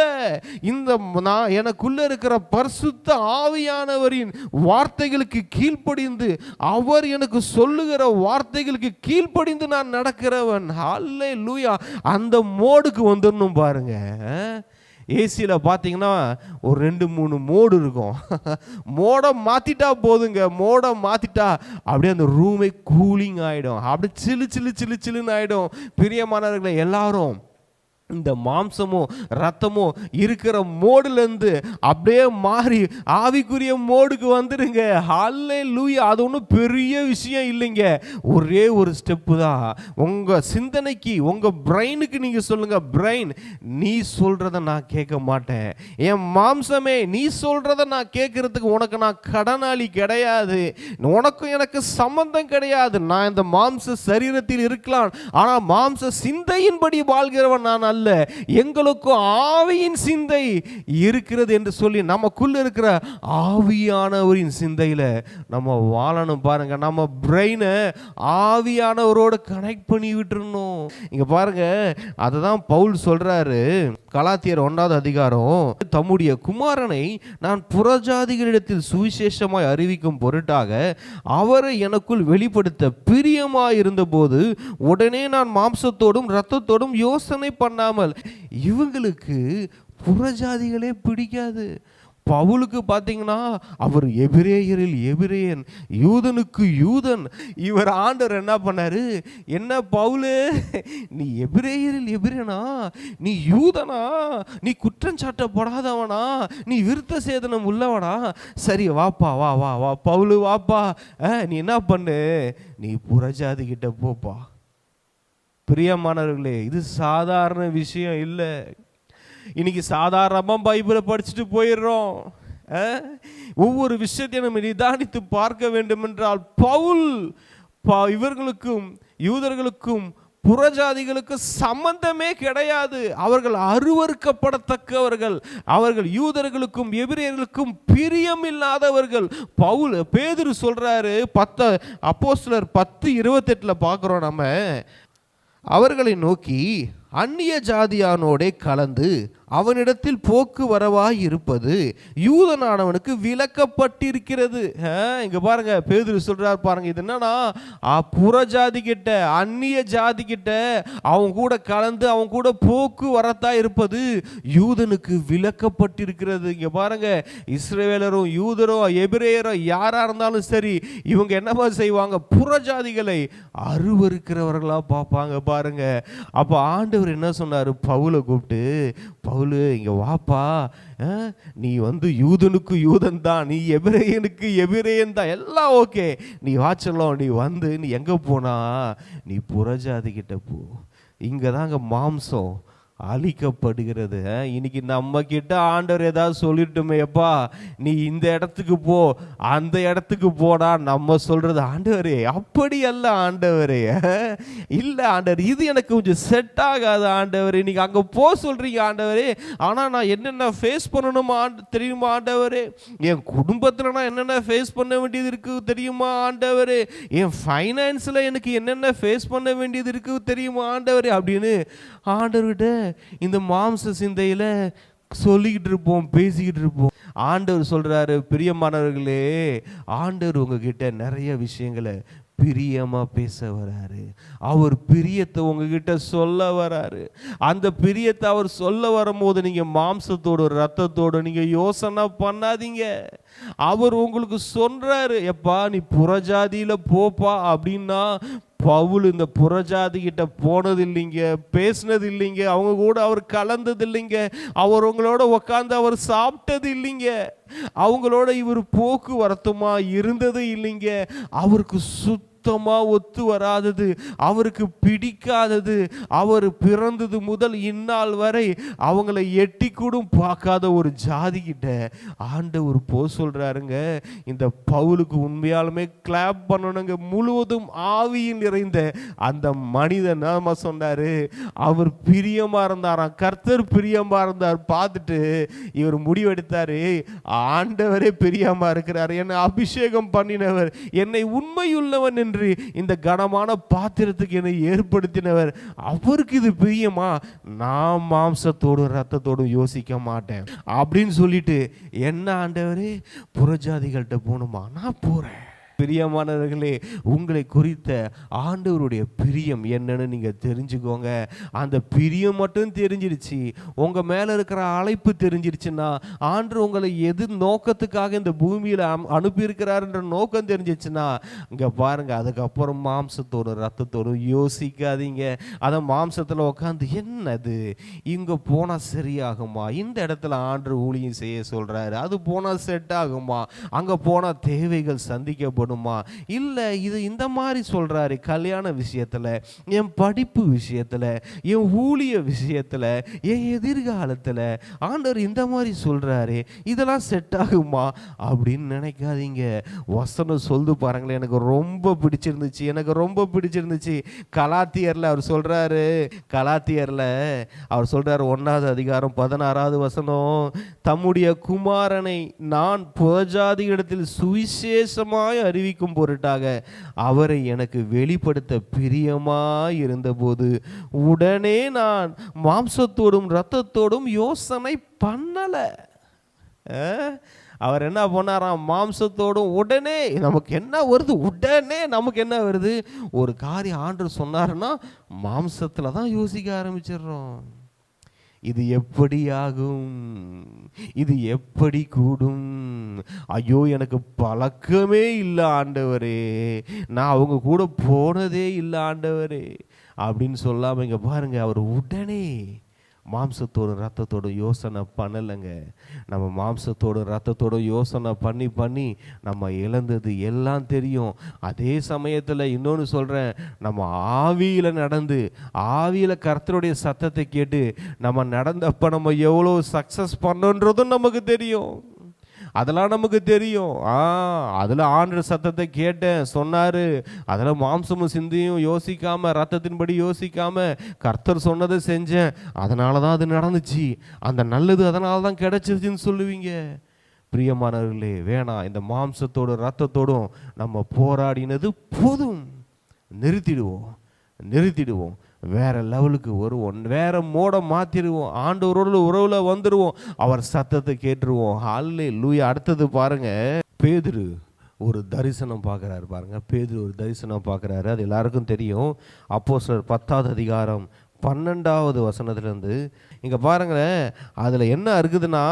இந்த நான் எனக்குள்ள இருக்கிற பரிசுத்த ஆவியானவரின் வார்த்தைகளுக்கு கீழ்ப்படிந்து, அவர் எனக்கு சொல்லுகிற வார்த்தைகளுக்கு கீழ்ப்படிந்து நான் நடக்கிறவன். ஹல்லேலூயா. அந்த மோடுக்கு வந்துடணும் பாருங்க. ஏசியில் பார்த்தீங்கன்னா ஒரு 2-3 மோடு இருக்கும். மோடை மாற்றிட்டா போதுங்க. மோடை மாற்றிட்டா அப்படியே அந்த ரூமே கூலிங் ஆகிடும், அப்படியே சிலு சிலு சிலு சிலுன்னு ஆகிடும். பிரியமானவர்களை, எல்லாரும் இந்த மாம்சமும் ரத்தமும் இருக்கிற மோடுலேருந்து அப்படியே மாறி ஆவிக்குரிய மோடுக்கு வந்துடுங்க. ஹல்லேலூயா. அது ஒன்றும் பெரிய விஷயம் இல்லைங்க. ஒரே ஒரு ஸ்டெப்பு தான். உங்கள் சிந்தனைக்கு, உங்கள் பிரெயினுக்கு நீங்கள் சொல்லுங்கள், பிரெயின், நீ சொல்கிறத நான் கேட்க மாட்டேன். என் மாம்சமே, நீ சொல்கிறத நான் கேட்குறதுக்கு உனக்கு நான் கடனாளி கிடையாது. உனக்கும் எனக்கு சம்பந்தம் கிடையாது. நான் இந்த மாம்ச சரீரத்தில் இருக்கலாம், ஆனால் மாம்ச சிந்தையின்படி வாழ்கிறவன் நான் அல்ல. எங்களுக்கும் ஆவியின் சிந்தை இருக்கிறது என்று சொல்லி நமக்குள்ள இருக்கிற ஆவியானவரின் சிந்தையில நம்ம வாழணும் பாருங்க. நம்ம பிரெயினை ஆவியானவரோட கனெக்ட் பண்ணி விட்டுறணும். இங்க பாருங்க, அதுதான் பவுல் சொல்றாரு கலாத்தியர் 1வது அதிகாரம், தம்முடைய குமாரனை நான் புறஜாதிகளிடத்தில் சுவிசேஷமாய் அறிவிக்கும் பொருட்டாக அவரை எனக்குள் வெளிப்படுத்த பிரியமாய் இருந்தபோது உடனே நான் மாம்சத்தோடும் இரத்தத்தோடும் யோசனை பண்ணாமல். இவங்களுக்கு புறஜாதிகளே பிடிக்காது. பவுலுக்கு பார்த்தீங்கன்னா அவர் எபிரேயரில் எபிரேயன், யூதனுக்கு யூதன். இவர் ஆண்டவர் என்ன பண்ணாரு? என்ன பவுலு, நீ எபிரேயரில் எபிரேயனா, நீ யூதனா, நீ குற்றம் சாட்டப்படாதவனா, நீ விருத்த சேதனம் உள்ளவனா, சரி வாப்பா, வா வா வா பவுலு வாப்பா, நீ என்ன பண்ணு, நீ புறஜாதி கிட்ட போப்பா. பிரியமானவர்களே, இது சாதாரண விஷயம் இல்லை. இன்னைக்கு சாதாரணமாக பைபிளை படிச்சுட்டு போயிடுறோம். ஒவ்வொரு விஷயத்தையும் நம்ம நிதானித்து பார்க்க வேண்டும் என்றால் பவுல் இவர்களுக்கும் யூதர்களுக்கும் புறஜாதிகளுக்கு சம்பந்தமே கிடையாது. அவர்கள் அருவருக்கப்படத்தக்கவர்கள். அவர்கள் யூதர்களுக்கும் எபிரேயர்களுக்கும் பிரியமில்லாதவர்கள். பேதுரு சொல்றாரு, அப்போஸ்தலர் 10:28 பார்க்கிறோம் நம்ம, அவர்களை நோக்கி, அந்நிய ஜாதியானோடே கலந்து அவனிடத்தில் போக்கு வரவாய் இருப்பது யூதனானவனுக்கு விலக்கப்பட்டிருக்கிறது. இங்க பாருங்க, பேதுரு சொல்றார் பாருங்க, இது என்னன்னா புறஜாதி கிட்ட, அந்நிய ஜாதி கிட்ட அவன் கூட கலந்து அவன் கூட போக்கு வரத்தா இருப்பது யூதனுக்கு விலக்கப்பட்டிருக்கிறது. இங்க பாருங்க, இஸ்ரவேலரும் யூதரோ எபிரேயரோ யாரா இருந்தாலும் சரி, இவங்க என்னமா செய்வாங்க, புறஜாதிகளை அருவருக்கிறவர்களா பார்ப்பாங்க பாருங்க. அப்ப ஆண்டவர் என்ன சொன்னாரு, பவுலை கூப்பிட்டு, பவுலு இங்க வாப்பா, நீ யூதனுக்கு யூதன் தான், நீ எபிரேயனுக்கு எபிரேயன் தான், எல்லாம் ஓகே, நீ வாச்சலாம், நீ நீ எங்க போனா, நீ புறஜாதி கிட்ட போ, இங்கதாங்க மாம்சம் அழிக்கப்படுகிறது. இன்னைக்கு நம்ம கிட்ட ஆண்டவர் ஏதாவது சொல்லிட்டுமே, எப்பா நீ இந்த இடத்துக்கு போ, அந்த இடத்துக்கு போடா, நம்ம சொல்றது, ஆண்டவரே அப்படி அல்ல ஆண்டவரே, இல்லை ஆண்டவர், இது எனக்கு கொஞ்சம் செட் ஆகாது ஆண்டவரே, நீங்க அங்க போ சொல்றீங்க ஆண்டவரே, ஆனா நான் என்னென்ன ஃபேஸ் பண்ணணுமா தெரியுமா ஆண்டவரே, என் குடும்பத்துல நான் என்னென்ன ஃபேஸ் பண்ண வேண்டியது இருக்கு தெரியுமா ஆண்டவரே, என் ஃபைனான்ஸ்ல எனக்கு என்னென்ன ஃபேஸ் பண்ண வேண்டியது இருக்கு தெரியுமா ஆண்டவரே அப்படின்னு ஆண்டவர்கிட்ட இந்த மாம்ச சிந்தையில சொல்லிக்கிட்டு இருப்போம், பேசிக்கிட்டு இருப்போம். ஆண்டவர் சொல்றாரு, பிரியமானவர்களே, ஆண்டவர் உங்ககிட்ட நிறைய விஷயங்களை பிரியமா பேச வராரு. அவர் பிரியத்தை உங்ககிட்ட சொல்ல வராரு. அந்த பிரியத்தை அவர் சொல்ல வரும்போது நீங்க மாம்சத்தோடு ரத்தத்தோடு நீங்க யோசனை பண்ணாதீங்க. அவர் உங்களுக்கு சொல்றாரு, எப்பா நீ புறஜாதியில போப்பா அப்படின்னா, பவுல் இந்த புறஜாதி கிட்ட போனது இல்லைங்க, பேசினது இல்லைங்க, அவங்க கூட அவர் கலந்தது இல்லைங்க, அவர் உங்களோட உட்காந்து அவர் சாப்பிட்டது இல்லைங்க, அவங்களோட இவர் போக்குவரத்துமா இருந்தது இல்லைங்க, அவருக்கு ஒத்து வராதது, அவருக்கு பிடிக்காதது, அவர் பிறந்தது முதல் இந்நாள் வரை அவங்களை எட்டி கூட பார்க்காத ஒரு ஜாதி கிட்ட ஆண்டவர் சொல்றாருங்க. இந்த பவுலுக்கு உண்மையாலுமே கிளாப் பண்ணணுங்க. முழுவதும் ஆவியில் நிறைந்த அந்த மனிதன் நாம சொன்னாரு, அவர் பிரியமா இருந்தாராம், கர்த்தர் பிரியமா இருந்தார். பார்த்துட்டு இவர் முடிவெடுத்தாரு, ஆண்டவரே பிரியமா இருக்கிறார், என்னை அபிஷேகம் பண்ணினவர், என்னை உண்மையுள்ளவன் என்று இந்த கனமான பாத்திரத்துக்கு என்னை ஏற்படுத்தினவர், அவருக்கு இது பிரியமா, நான் மாம்சத்தோடும் ரத்தத்தோடும் யோசிக்க மாட்டேன் அப்படின்னு சொல்லிட்டு, என்ன ஆண்டவரே புறஜாதிகள்கிட்ட போகணுமா, நான் போறேன். பிரியமானவர்களே, உங்களை குறித்த ஆண்டவருடைய பிரியம் என்னன்னு நீங்க தெரிஞ்சுக்கோங்க. அந்த பிரியம் மட்டும் தெரிஞ்சிருச்சு, உங்க மேல இருக்கிற அழைப்பு தெரிஞ்சிருச்சுன்னா, ஆண்டவர் உங்களை எது நோக்கத்துக்காக இந்த பூமியில அனுப்பி இருக்கிறாருன்ற நோக்கம் தெரிஞ்சிச்சுன்னா, இங்க பாருங்க, அதுக்கப்புறம் மாம்சத்தோடும் ரத்தத்தோடும் யோசிக்காதீங்க. அதை மாம்சத்துல உட்காந்து, என்னது இங்க போனா சரியாகுமா, இந்த இடத்துல ஆண்டவர் ஊழியம் செய்ய சொல்றாரு, அது போனா செட் ஆகுமா, அங்க போனா தேவைகள் சந்திக்கப்படும், இல்ல இது இந்த மாதிரி சொல்றாரு, கல்யாண விஷயத்துல, என் படிப்பு விஷயத்துல, என் ஊழிய விஷயத்துல, என் எதிர்காலத்துல ஆண்டவர் இந்த மாதிரி சொல்றாரு, இதெல்லாம் செட் ஆகுமா அப்படின்னு நினைக்காதீங்க. வசனம் சொல்லுது பாருங்களேன், எனக்கு ரொம்ப பிடிச்சிருந்துச்சு. கலாத்தியர்ல அவர் சொல்றாரு, அவர் சொல்றாரு 1வது அதிகாரம் 16வது வசனம், தம்முடைய குமாரனை நான் புறஜாதிகளிடத்தில் சுவிசேஷமாய் அறிவிக்கும் பொருட்டாக அவரை எனக்கு வெளிப்படுத்த பிரியமாய் இருந்தபோது உடனே நான் மாம்சத்தோடும் இரத்தத்தோடும் யோசனை பண்ணல. அவர் என்ன பண்ணாராம், மாம்சத்தோடும். உடனே நமக்கு என்ன வருது, ஒரு காரியம் ஆண்டவர் சொன்னாருன்னா மாம்சத்துல தான் யோசிக்க ஆரம்பிச்சிடுறோம். இது எப்படி ஆகும், இது எப்படி கூடும், ஐயோ எனக்கு பழக்கமே இல்லை ஆண்டவரே, நான் அவங்க கூட போனதே இல்லை ஆண்டவரே அப்படின்னு சொல்லாம, இங்க பாருங்க, அவர் உடனே மாம்சத்தோடும் ரத்தத்தோடும் யோசனை பண்ணலைங்க. நம்ம மாம்சத்தோடும் ரத்தத்தோடும் யோசனை பண்ணி நம்ம இழந்தது எல்லாம் தெரியும். அதே சமயத்தில் இன்னொன்று சொல்கிறேன், நம்ம ஆவியில் நடந்து ஆவியில் கர்த்தருடைய சத்தத்தை கேட்டு நம்ம நடந்தப்போ நம்ம எவ்வளோ சக்ஸஸ் பண்ணோன்றதும் நமக்கு தெரியும். அதெல்லாம் நமக்கு தெரியும். அதில் ஆண்டவர் சத்தத்தை கேட்டேன் சொன்னார், அதில் மாம்சமும் சிந்தையும் யோசிக்காமல், ரத்தத்தின்படி யோசிக்காமல் கர்த்தர் சொன்னதை செஞ்சேன், அதனால தான் அது நடந்துச்சு, அந்த நல்லது அதனால தான் கிடைச்சிருச்சுன்னு சொல்லுவீங்க. பிரியமானவர்களே, வேணாம். இந்த மாம்சத்தோடும் ரத்தத்தோடும் நம்ம போராடினது போதும், நிறுத்திடுவோம். வேற லெவலுக்கு வருவோம், வேற மோட மாற்றிடுவோம், ஆண்டவரோட உறவில் வந்துடுவோம், அவர் சத்தத்தை கேட்டுருவோம். ஹல்லேலூயா. அடுத்தது பாருங்க, பேதுரு ஒரு தரிசனம் பார்க்குறாரு. பாருங்க, பேதுரு ஒரு தரிசனம் பார்க்குறாரு. அது எல்லாருக்கும் தெரியும். அப்போஸ்தலர் 10வது அதிகாரம் 12வது வசனத்துலேருந்து இங்கே பாருங்களேன், அதில் என்ன இருக்குதுன்னா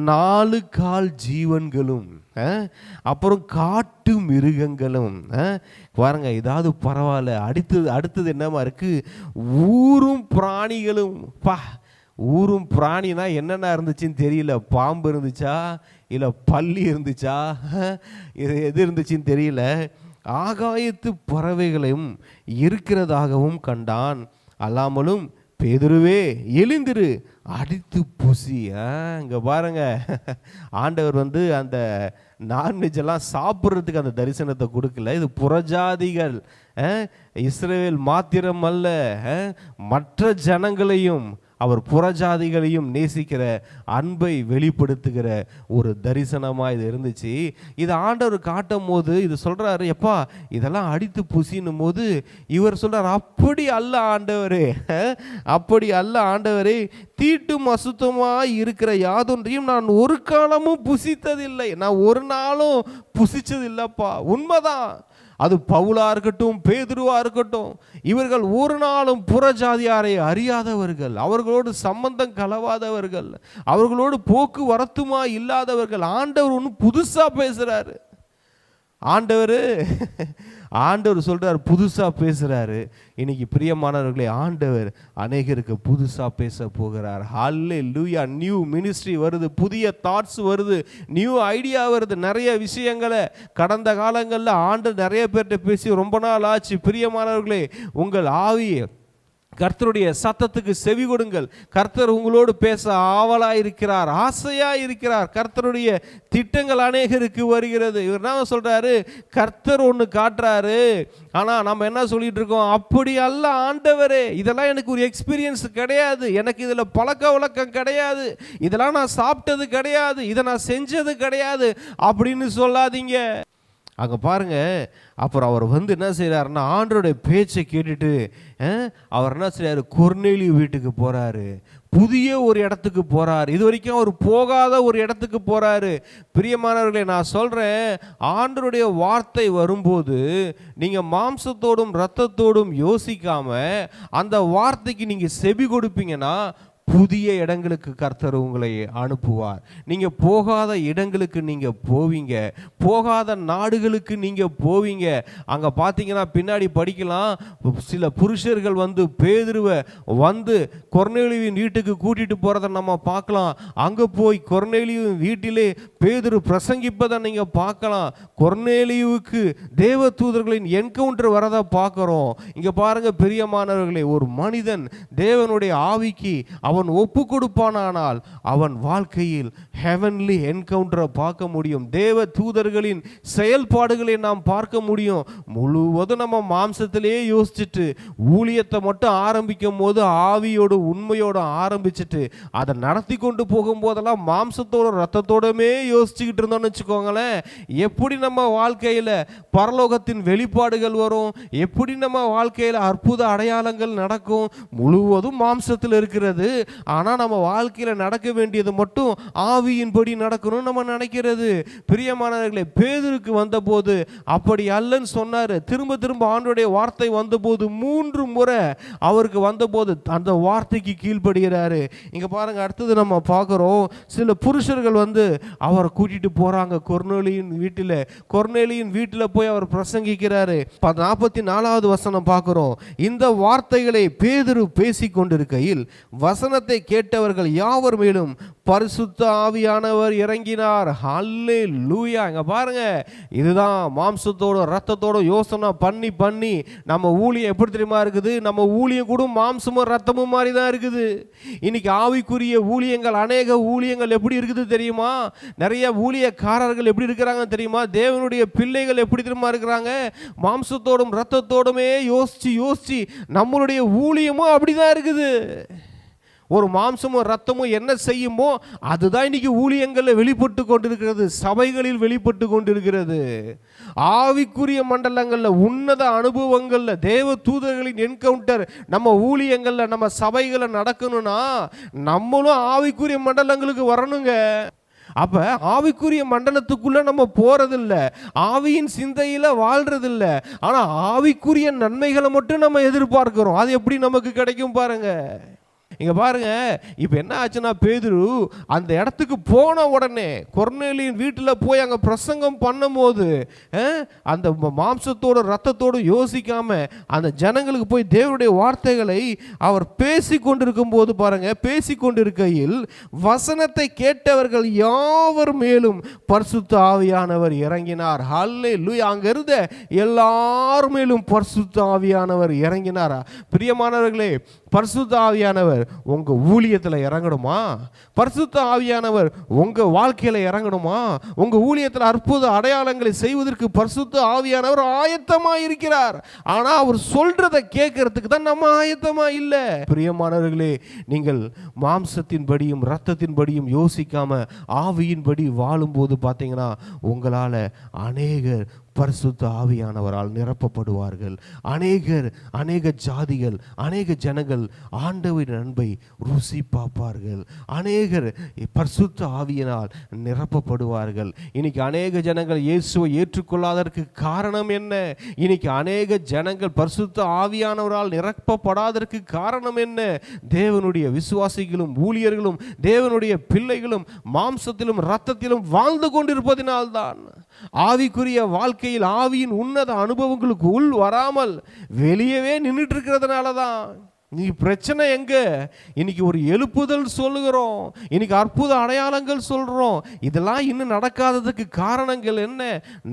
4 கால் ஜீவன்களும் அப்புறம் காட்டு மிருகங்களும் பாருங்க, இதாவது பரவாயில்ல. அடுத்தது என்னமா இருக்கு, ஊரும் பிராணிகளும். ஊரும் பிராணினா என்னென்ன இருந்துச்சுன்னு தெரியல. பாம்பு இருந்துச்சா இல்லை பல்லி இருந்துச்சா, எது இருந்துச்சுன்னு தெரியல. ஆகாயத்து பறவைகளையும் இருக்கிறதாகவும் கண்டான். அல்லாமலும் பேதுருவே எழுந்திரு, அடித்து புசி. இங்கே பாருங்க, ஆண்டவர் அந்த நான்வெஜ் எல்லாம் சாப்பிட்றதுக்கு அந்த தரிசனத்தை கொடுக்கல. இது புறஜாதிகள், இஸ்ரவேல் மாத்திரம் அல்ல, மற்ற ஜனங்களையும் அவர் புறஜாதிகளையும் நேசிக்கிற அன்பை வெளிப்படுத்துகிற ஒரு தரிசனமாக இது இருந்துச்சு. இது ஆண்டவர் காட்டும் போது இது சொல்கிறாரு, எப்பா இதெல்லாம் அடித்து புசின்னும் போது இவர் சொல்கிறார், அப்படி அல்ல ஆண்டவரே, அப்படி அல்ல ஆண்டவரே, தீட்டும் அசுத்தமாக இருக்கிற யாதொன்றையும் நான் ஒரு காலமும் புசித்ததில்லை. நான் ஒரு நாளும் புசிச்சதில்லைப்பா. உண்மைதான். அது பவுலா இருக்கட்டும், பேதுருவா இருக்கட்டும், இவர்கள் ஒரு நாளும் புறஜாதியாரை அறியாதவர்கள், அவர்களோடு சம்பந்தம் கலவாதவர்கள், அவர்களோடு போக்குவரத்துமா இல்லாதவர்கள். ஆண்டவர் ஒன்று புதுசா பேசுறாரு. ஆண்டவர் சொல்றார், புதுசா பேசுறாரு. இன்னைக்கு பிரியமானவர்களே, ஆண்டவர் அநேகருக்கு புதுசா பேச போகிறார். ஹல்லேலூயா. நியூ மினிஸ்ட்ரி வருது, புதிய தாட்ஸ் வருது, நியூ ஐடியா வருது. நிறைய விஷயங்களை கடந்த காலங்களில் ஆண்டவர் நிறைய பேர்கிட்ட பேசி ரொம்ப நாள் ஆச்சு. பிரியமானவர்களே, உங்கள் ஆவியை கர்த்தருடைய சத்தத்துக்கு செவி கொடுங்கள். கர்த்தர் உங்களோடு பேச ஆவலாக இருக்கிறார், ஆசையாக இருக்கிறார். கர்த்தருடைய திட்டங்கள் அநேகருக்கு வருகிறது. இவர் என்ன சொல்றாரு, கர்த்தர் ஒன்று காட்டுறாரு, ஆனால் நம்ம என்ன சொல்லிட்டு இருக்கோம், அப்படி அல்ல ஆண்டவரே, இதெல்லாம் எனக்கு ஒரு எக்ஸ்பீரியன்ஸ் கிடையாது, எனக்கு இதில் பழக்க வழக்கம் கிடையாது, இதெல்லாம் நான் சாப்பிட்டது கிடையாது, இதை நான் செஞ்சது கிடையாது அப்படின்னு சொல்லாதீங்க. அங்கே பாருங்க, அப்புறம் அவர் என்ன செய்கிறாருன்னா, ஆண்டவருடைய பேச்சை கேட்டுட்டு அவர் என்ன செய்கிறாரு, கொர்நேலியு வீட்டுக்கு போகிறாரு. புதிய ஒரு இடத்துக்கு போகிறார். இது வரைக்கும் அவர் போகாத ஒரு இடத்துக்கு போகிறாரு. பிரியமானவர்களே, நான் சொல்கிறேன், ஆண்டவருடைய வார்த்தை வரும்போது நீங்கள் மாம்சத்தோடும் இரத்தத்தோடும் யோசிக்காமல் அந்த வார்த்தைக்கு நீங்கள் செவி கொடுப்பீங்கன்னா புதிய இடங்களுக்கு கர்த்தர் உங்களை அனுப்புவார். நீங்கள் போகாத இடங்களுக்கு நீங்கள் போவீங்க, போகாத நாடுகளுக்கு நீங்கள் போவீங்க. அங்கே பார்த்தீங்கன்னா பின்னாடி படிக்கலாம், சில புருஷர்கள் பேதுருவை கொர்நேலியுவின் வீட்டுக்கு கூட்டிகிட்டு போகிறத நம்ம பார்க்கலாம். அங்கே போய் கொர்நேலியுவின் வீட்டிலே பேதுரு பிரசங்கிப்பதை நீங்கள் பார்க்கலாம். கொர்நேலியுவுக்கு தேவ தூதர்களின் என்கவுண்டர் வரதை பார்க்குறோம். இங்கே பாருங்கள் பிரியமானவர்களே, ஒரு மனிதன் தேவனுடைய ஆவிக்கு அவன் ஒப்பு கொடுப்பானால் அவன் வாழ்க்கையில் ஹெவன்லி என்கவுண்டரை பார்க்க முடியும். தேவ தூதர்களின் செயல்பாடுகளை நாம் பார்க்க முடியும். முழுவதும் நம்ம மாம்சத்திலேயே யோசிச்சுட்டு ஊழியத்தை மட்டும் ஆரம்பிக்கும் போது ஆவியோடு உண்மையோடு ஆரம்பிச்சுட்டு அதை நடத்தி கொண்டு போகும்போதெல்லாம் மாம்சத்தோட ரத்தத்தோடமே யோசிச்சுக்கிட்டு இருந்தோம்னு வச்சுக்கோங்களேன், எப்படி நம்ம வாழ்க்கையில் பரலோகத்தின் வெளிப்பாடுகள் வரும், எப்படி நம்ம வாழ்க்கையில் அற்புத அடையாளங்கள் நடக்கும். முழுவதும் மாம்சத்தில் இருக்கிறது. ஆனால் நம்ம வாழ்க்கையில் நடக்க வேண்டியது மட்டும் ஆவியின்படி நடக்கணும்னு நம்ம நினைக்கிறது. பிரியமானவர்களே, பேதுருக்கு வந்தபோது அப்படி அல்லன்னு சொன்னார். திரும்ப திரும்ப ஆண்டவருடைய வார்த்தை வந்தபோது 3 முறை அவருக்கு வந்தபோது அந்த வார்த்தைக்கு கீழ்ப்படுகிறாரு. இங்கே பாருங்க, அடுத்தது நம்ம பார்க்குறோம், சில புருஷர்கள் அவரை கூட்டிட்டு போகிறாங்க கொர்நேலியின் வீட்டில். கொர்நேலியின் வீட்டில் போய் அவர் பிரசங்கிக்கிறாரு. 44வது வசனம் பார்க்குறோம். இந்த வார்த்தைகளை பேதுரு பேசி கொண்டிருக்கையில் வசனத்தை கேட்டவர்கள் யாவர் மேலும் பரிசுத்த ஆவியானவர் இறங்கினார். ஹல்லேலூயா. இங்க பாருங்க, இதுதான் மாம்சத்தோட ரத்தத்தோட யோசனை பண்ணி பண்ணி நம்ம ஊழியம் எப்படி தெரியுமா இருக்குது, நம்ம ஊழியம் கூட மாம்சமும் ரத்தமும் மாதிரி தான் இருக்குது. இன்னைக்கு ஆவிக்குரிய ஊழியங்கள், அநேக ஊழியங்கள் எப்படி இருக்குது தெரியுமா, நிறைய ஊழியக்காரர்கள் எப்படி இருக்கிறாங்க தெரியுமா, தேவனுடைய பிள்ளைகள் எப்படி தெரியுமா இருக்கிறாங்க, மாம்சத்தோடும் ரத்தத்தோடுமே யோசிச்சு யோசிச்சு நம்மளுடைய ஊழியமும் அப்படிதான் இருக்குது. ஒரு மாம்சமும் ரத்தமும் என்ன செய்யுமோ அதுதான் இன்னைக்கு ஊழியங்களில் வெளிப்பட்டு கொண்டிருக்கிறது, சபைகளில் வெளிப்பட்டு கொண்டிருக்கிறது. ஆவிக்குரிய மண்டலங்களில், உன்னத அனுபவங்களில், தேவ தூதர்களின் என்கவுண்டர் நம்ம ஊழியங்களில், நம்ம சபைகளில் நடக்கணும்னா நம்மளும் ஆவிக்குரிய மண்டலங்களுக்கு வரணுங்க. அப்ப ஆவிக்குரிய மண்டலத்துக்குள்ள நம்ம போறதில்ல, ஆவியின் சிந்தையில வாழ்றதில்ல. ஆனா ஆவிக்குரிய நன்மைகளை மட்டும் நம்ம எதிர்பார்க்கிறோம். அது எப்படி நமக்கு கிடைக்கும் பாருங்க. இங்க பாருங்க, இப்போ என்ன ஆச்சுன்னா, பேதுரு அந்த இடத்துக்கு போன உடனே கொர்நேலியின் வீட்டில் போய் அங்கே பிரசங்கம் பண்ணும்போது அந்த மாம்சத்தோடு ரத்தத்தோடு யோசிக்காம அந்த ஜனங்களுக்கு போய் தேவனுடைய வார்த்தைகளை அவர் பேசி கொண்டிருக்கும் போது பாருங்க, பேசி கொண்டிருக்கையில் வசனத்தை கேட்டவர்கள் யாவர் மேலும் பரிசுத்த ஆவியானவர் இறங்கினார். ஹல்லேலூயா. அங்க இருந்த எல்லார் மேலும் பரிசுத்த ஆவியானவர் இறங்கினாரா? பிரியமானவர்களே, பரிசுத்த ஆவியானவர் உங்க ஊழியத்தில் இறங்கணுமா? பரிசுத்த ஆவியானவர் உங்க வாழ்க்கையில இறங்கணுமா? உங்க ஊழியத்தில் அற்புத அடையாளங்களை செய்வதற்கு பரிசுத்த ஆவியானவர் ஆயத்தமா இருக்கிறார். ஆனா அவர் சொல்றதை கேட்கறதுக்கு தான் நம்ம ஆயத்தமா இல்ல. பிரியமானவர்களே, நீங்கள் மாம்சத்தின்படியும் இரத்தத்தின்படியும் யோசிக்காம ஆவியின்படி வாழும்போது பார்த்தீங்கன்னா உங்களால அநேகர் பரிசுத்த ஆவியானவரால் நிரப்பப்படுவார்கள். அநேக ஜாதிகள், அநேக ஜனங்கள் ஆண்டவரின் அன்பை ருசி பார்ப்பார்கள். அநேகர் பரிசுத்த ஆவியினால் நிரப்பப்படுவார்கள். இன்னைக்கு அநேக ஜனங்கள் இயேசுவை ஏற்றுக்கொள்ளாததற்கு காரணம் என்ன? இன்னைக்கு அநேக ஜனங்கள் பரிசுத்த ஆவியானவரால் நிரப்பப்படாததற்கு காரணம் என்ன? தேவனுடைய விசுவாசிகளும் ஊழியர்களும் தேவனுடைய பிள்ளைகளும் மாம்சத்திலும் இரத்தத்திலும் வாழ்ந்து கொண்டிருப்பதினால்தான். ஆவிக்குரிய வாழ்க்கையில் ஆவியின் உன்னத அனுபவங்களுக்கு உள் வராமல் வெளியவே நின்றுட்டு இருக்கிறதுனால தான். இன்னைக்கு பிரச்சனை எங்க? இன்னைக்கு ஒரு எழுப்புதல் சொல்லுகிறோம், இன்னைக்கு அற்புத அடையாளங்கள் சொல்றோம். இதெல்லாம் இன்னும் நடக்காததுக்கு காரணங்கள் என்ன?